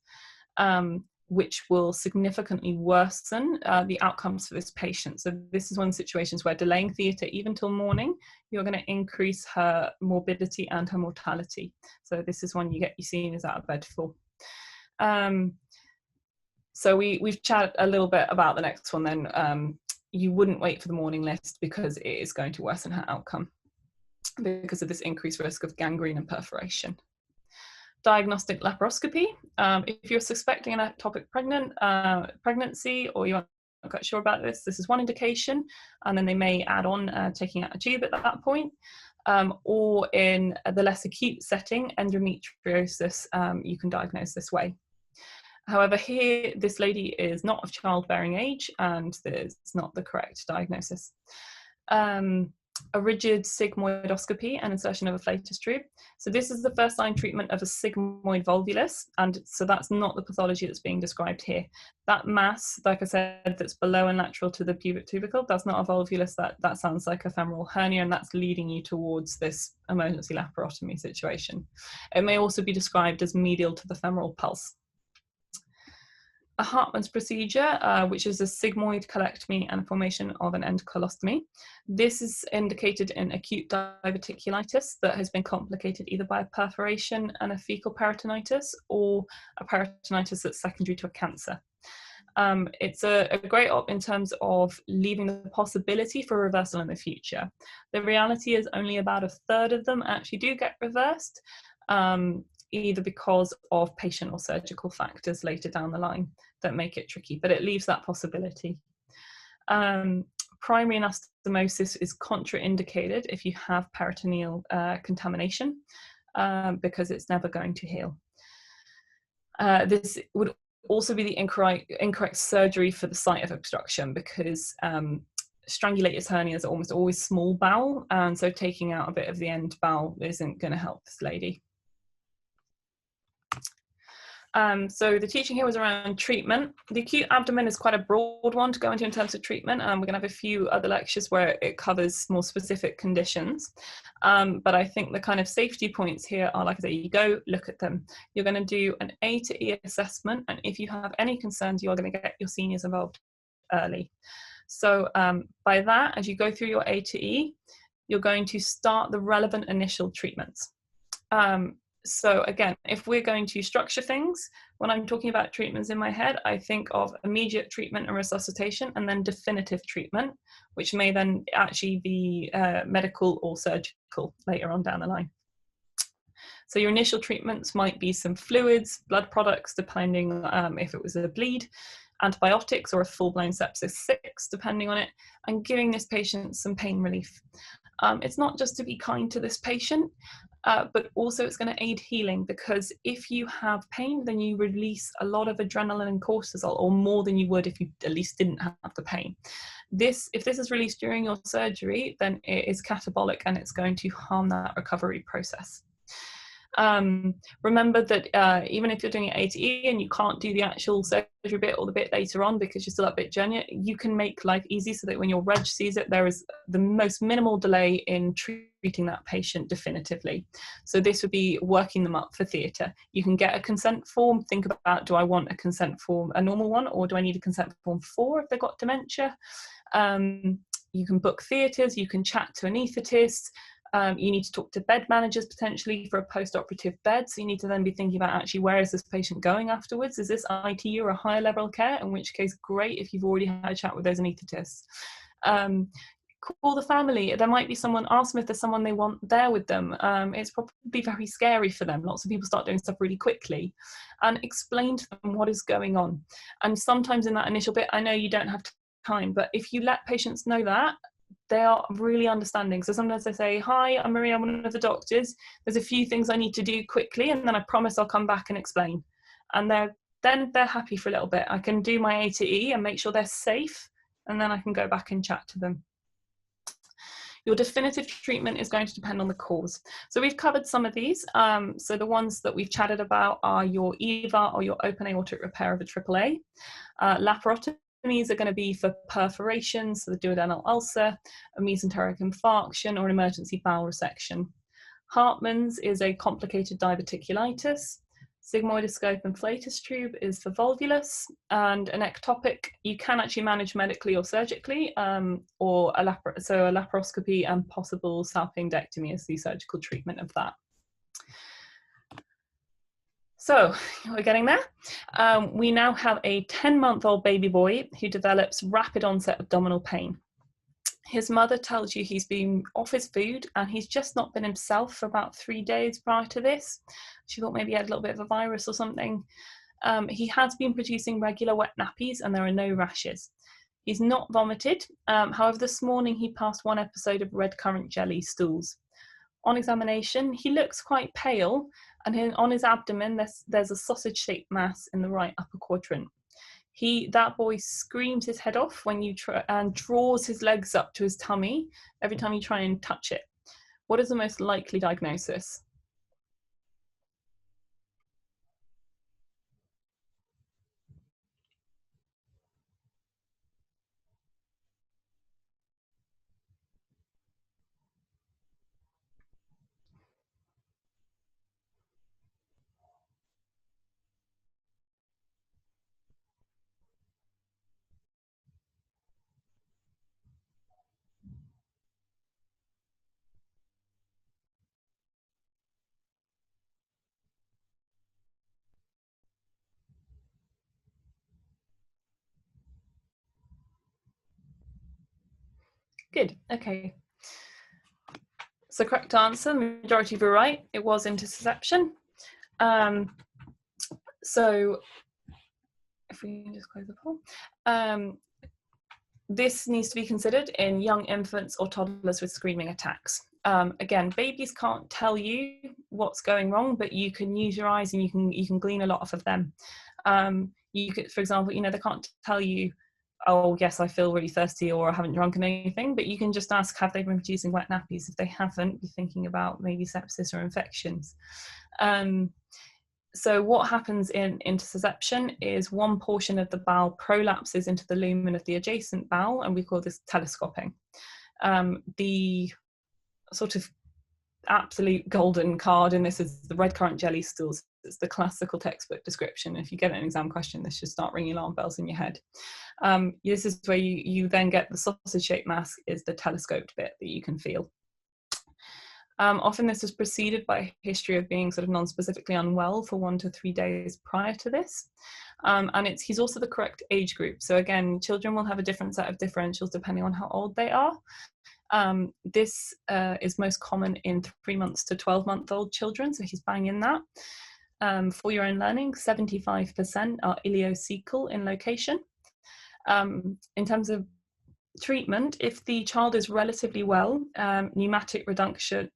which will significantly worsen the outcomes for this patient. So this is one of the situations where delaying theatre even till morning, you're going to increase her morbidity and her mortality. So this is one you get your seniors out of bed for. So we've chatted a little bit about the next one then. You wouldn't wait for the morning list because it is going to worsen her outcome because of this increased risk of gangrene and perforation. Diagnostic laparoscopy. If you're suspecting an ectopic pregnancy, or you're not quite sure about this, this is one indication, and then they may add on taking out a tube at that point. Or in the less acute setting, endometriosis, you can diagnose this way. However, here, this lady is not of childbearing age, and there's not the correct diagnosis. A rigid sigmoidoscopy and insertion of a flatus tube. So this is the first line treatment of a sigmoid volvulus, and so that's not the pathology that's being described here. That mass, like I said, that's below and lateral to the pubic tubercle, that's not a volvulus, that sounds like a femoral hernia, and that's leading you towards this emergency laparotomy situation. It may also be described as medial to the femoral pulse. A Hartmann's procedure, which is a sigmoid colectomy and formation of an endocolostomy. This is indicated in acute diverticulitis that has been complicated either by a perforation and a fecal peritonitis, or a peritonitis that's secondary to a cancer. It's a great op in terms of leaving the possibility for reversal in the future. The reality is only about a third of them actually do get reversed, either because of patient or surgical factors later down the line that make it tricky, but it leaves that possibility. Primary anastomosis is contraindicated if you have peritoneal contamination, because it's never going to heal. This would also be the incorrect surgery for the site of obstruction, because strangulated hernias are almost always small bowel, and so taking out a bit of the end bowel isn't going to help this lady. So the teaching here was around treatment. The acute abdomen is quite a broad one to go into in terms of treatment. We're going to have a few other lectures where it covers more specific conditions. But I think the kind of safety points here are, like I say, you go look at them. You're going to do an A to E assessment, and if you have any concerns, you are going to get your seniors involved early. So by that, as you go through your A to E, you're going to start the relevant initial treatments. So again, if we're going to structure things, when I'm talking about treatments in my head, I think of immediate treatment and resuscitation, and then definitive treatment, which may then actually be medical or surgical later on down the line. So your initial treatments might be some fluids, blood products, depending if it was a bleed, antibiotics, or a full-blown sepsis 6, depending on it, and giving this patient some pain relief. It's not just to be kind to this patient, but also it's going to aid healing, because if you have pain, then you release a lot of adrenaline and cortisol, or more than you would if you at least didn't have the pain. If this is released during your surgery, then it is catabolic, and it's going to harm that recovery process. Remember that even if you're doing it A to E and you can't do the actual surgery bit or the bit later on because you're still a bit junior, you can make life easy so that when your reg sees it, there is the most minimal delay in treating that patient definitively. So this would be working them up for theatre. You can get a consent form. Think about, do I want a consent form, a normal one, or do I need a consent form 4 if they've got dementia? You can book theatres, you can chat to anaesthetists. You need to talk to bed managers potentially for a post-operative bed. So you need to then be thinking about, actually, where is this patient going afterwards? Is this ITU or a higher level of care? In which case, great if you've already had a chat with those anaesthetists. Call the family. There might be someone, ask them if there's someone they want there with them. It's probably very scary for them. Lots of people start doing stuff really quickly, and explain to them what is going on. And sometimes in that initial bit, I know you don't have time, but if you let patients know that, they are really understanding. So sometimes they say, hi, I'm Maria, I'm one of the doctors. There's a few things I need to do quickly, and then I promise I'll come back and explain. and then they're happy for a little bit. I can do my A to E and make sure they're safe, and then I can go back and chat to them. Your definitive treatment is going to depend on the cause. So we've covered some of these. So the ones that we've chatted about are your EVA or your open aortic repair of a AAA. Laparotomies are going to be for perforations, so the duodenal ulcer, a mesenteric infarction, or an emergency bowel resection. Hartmann's is a complicated diverticulitis. Sigmoidoscope and flatus tube is for volvulus, and an ectopic you can actually manage medically or surgically, or a laparoscopy and possible salpingectomy is the surgical treatment of that. So we're getting there. We now have a 10-month-old baby boy who develops rapid onset abdominal pain. His mother tells you he's been off his food and he's just not been himself for about 3 days prior to this. She thought maybe he had a little bit of a virus or something. He has been producing regular wet nappies and there are no rashes. He's not vomited. However, this morning he passed one episode of red currant jelly stools. On examination, he looks quite pale, and on his abdomen there's a sausage-shaped mass in the right upper quadrant. That boy screams his head off when you try and draws his legs up to his tummy every time you try and touch it. What is the most likely diagnosis? Good, okay. So correct answer, the majority of you are right, it was intussusception. So if we can just close the poll. This needs to be considered in young infants or toddlers with screaming attacks. Again, babies can't tell you what's going wrong, but you can use your eyes and you can glean a lot off of them. You could, for example, they can't tell you, oh yes, I feel really thirsty or I haven't drunken anything, but you can just ask, have they been producing wet nappies? If they haven't, be thinking about maybe sepsis or infections. So what happens in intussusception is one portion of the bowel prolapses into the lumen of the adjacent bowel, and we call this telescoping. The sort of absolute golden card in this is the red currant jelly stools. It's the classical textbook description. If you get an exam question, this should start ringing alarm bells in your head. This is where you then get the sausage-shaped mass is the telescoped bit that you can feel. Often this is preceded by a history of being sort of non-specifically unwell for 1 to 3 days prior to this. And he's also the correct age group. So again, children will have a different set of differentials depending on how old they are. This is most common in 3 months to 12-month-old children, so he's bang in that. For your own learning, 75% are ileocecal in location. In terms of treatment, if the child is relatively well, pneumatic reduction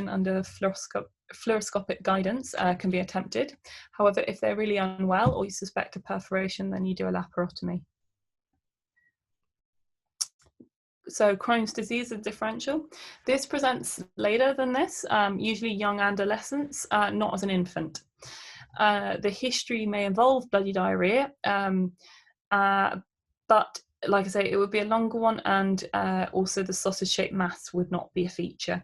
under fluoroscopic guidance can be attempted. However, if they're really unwell or you suspect a perforation, then you do a laparotomy. So Crohn's disease is differential. This presents later than this, usually young adolescents, not as an infant. The history may involve bloody diarrhea, but like I say, it would be a longer one, and also the sausage-shaped mass would not be a feature.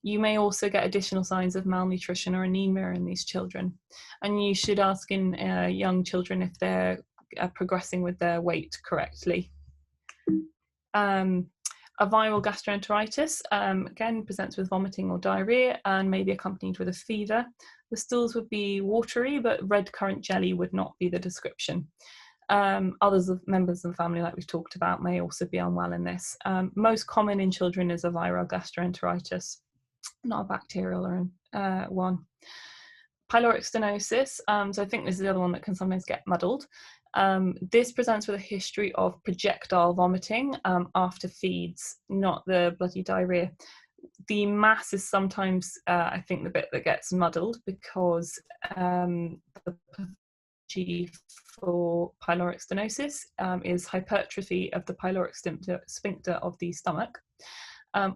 You may also get additional signs of malnutrition or anemia in these children. And you should ask in young children if they're progressing with their weight correctly. A viral gastroenteritis, again, presents with vomiting or diarrhea and may be accompanied with a fever. The stools would be watery, but red currant jelly would not be the description. Others of members of the family, like we've talked about, may also be unwell in this. Most common in children is a viral gastroenteritis, not a bacterial one. Pyloric stenosis, so I think this is the other one that can sometimes get muddled. This presents with a history of projectile vomiting after feeds, not the bloody diarrhea. The mass is sometimes, I think, the bit that gets muddled because the for pyloric stenosis is hypertrophy of the pyloric sphincter of the stomach.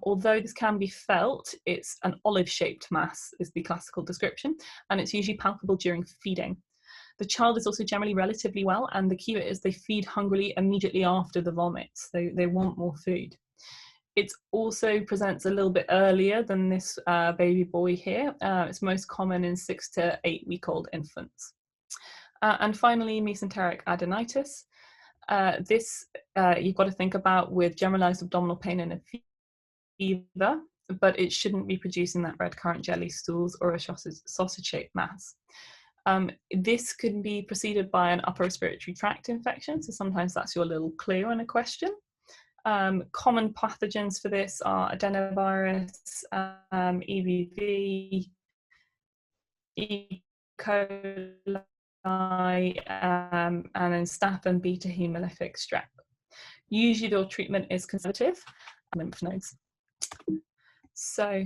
Although this can be felt, it's an olive-shaped mass is the classical description, and it's usually palpable during feeding. The child is also generally relatively well, and the key bit is they feed hungrily immediately after the vomits. They want more food. It also presents a little bit earlier than this baby boy here. It's most common in 6 to 8-week-old infants. And finally, mesenteric adenitis. This you've got to think about with generalized abdominal pain and a fever, but it shouldn't be producing that red currant jelly stools or a sausage-shaped mass. This could be preceded by an upper respiratory tract infection, so sometimes that's your little clue in a question. Common pathogens for this are adenovirus, EBV, E. coli, and then staph and beta hemolytic strep. Usually the treatment is conservative, lymph nodes. So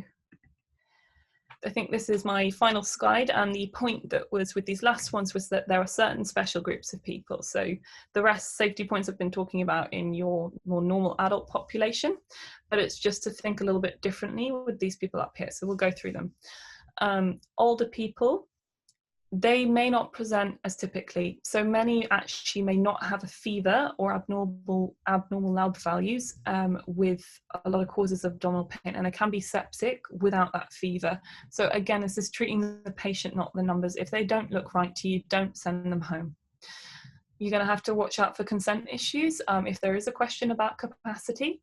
I think this is my final slide, and the point that was with these last ones was that there are certain special groups of people. So the rest safety points I've been talking about in your more normal adult population, but it's just to think a little bit differently with these people up here. So we'll go through them. Older people, they may not present as typically. So many actually may not have a fever or abnormal lab values with a lot of causes of abdominal pain, and it can be septic without that fever. So again, this is treating the patient, not the numbers. If they don't look right to you, don't send them home. You're going to have to watch out for consent issues if there is a question about capacity.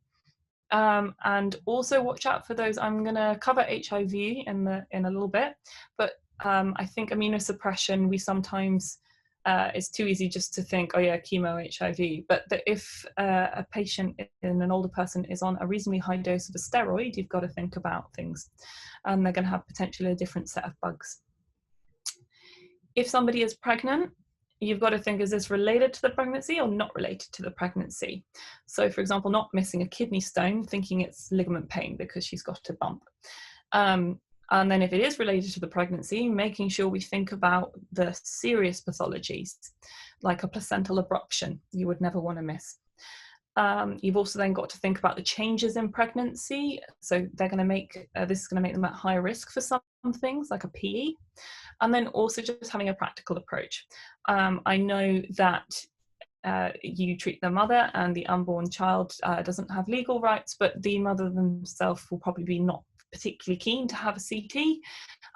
And also watch out for those. I'm going to cover HIV in a little bit, but I think immunosuppression, we sometimes, it's too easy just to think, oh yeah, chemo, HIV, but if a patient in an older person is on a reasonably high dose of a steroid, you've got to think about things, and they're going to have potentially a different set of bugs. If somebody is pregnant, you've got to think, is this related to the pregnancy or not related to the pregnancy? So for example, not missing a kidney stone, thinking it's ligament pain because she's got a bump. And then if it is related to the pregnancy, making sure we think about the serious pathologies, like a placental abruption, you would never want to miss. You've also then got to think about the changes in pregnancy. So they're going to make, this is going to make them at higher risk for some things like a PE. And then also just having a practical approach. I know that you treat the mother and the unborn child doesn't have legal rights, but the mother themselves will probably be not particularly keen to have a CT.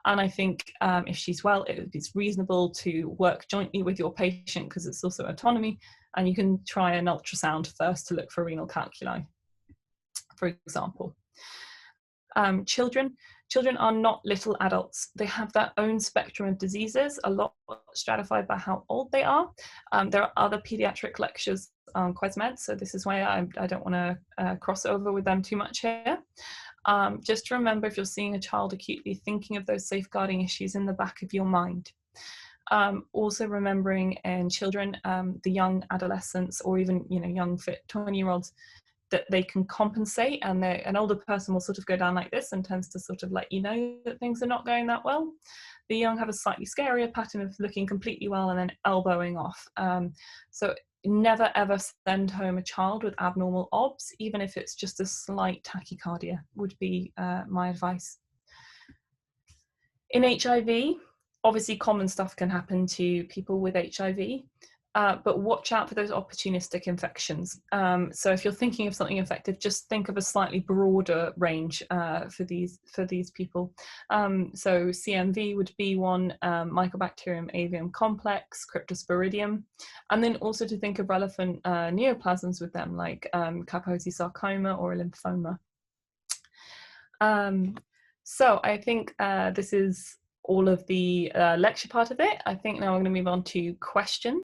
And I think if she's well, it's reasonable to work jointly with your patient because it's also autonomy, and you can try an ultrasound first to look for renal calculi, for example. Children are not little adults. They have their own spectrum of diseases, a lot stratified by how old they are. There are other pediatric lectures on Quesmed, so this is why I don't want to cross over with them too much here. Just remember, if you're seeing a child acutely, thinking of those safeguarding issues in the back of your mind. Also remembering in children, the young adolescents, or even young fit 20-year-olds, that they can compensate, and an older person will sort of go down like this and tends to sort of let you know that things are not going that well. The young have a slightly scarier pattern of looking completely well and then elbowing off. So never ever send home a child with abnormal obs, even if it's just a slight tachycardia, would be my advice. In HIV, obviously common stuff can happen to people with HIV, but watch out for those opportunistic infections. So if you're thinking of something infective, just think of a slightly broader range for these people. So CMV would be one, Mycobacterium avium complex, Cryptosporidium, and then also to think of relevant neoplasms with them, like Kaposi sarcoma or lymphoma. So I think this is all of the lecture part of it. I think now we're going to move on to questions.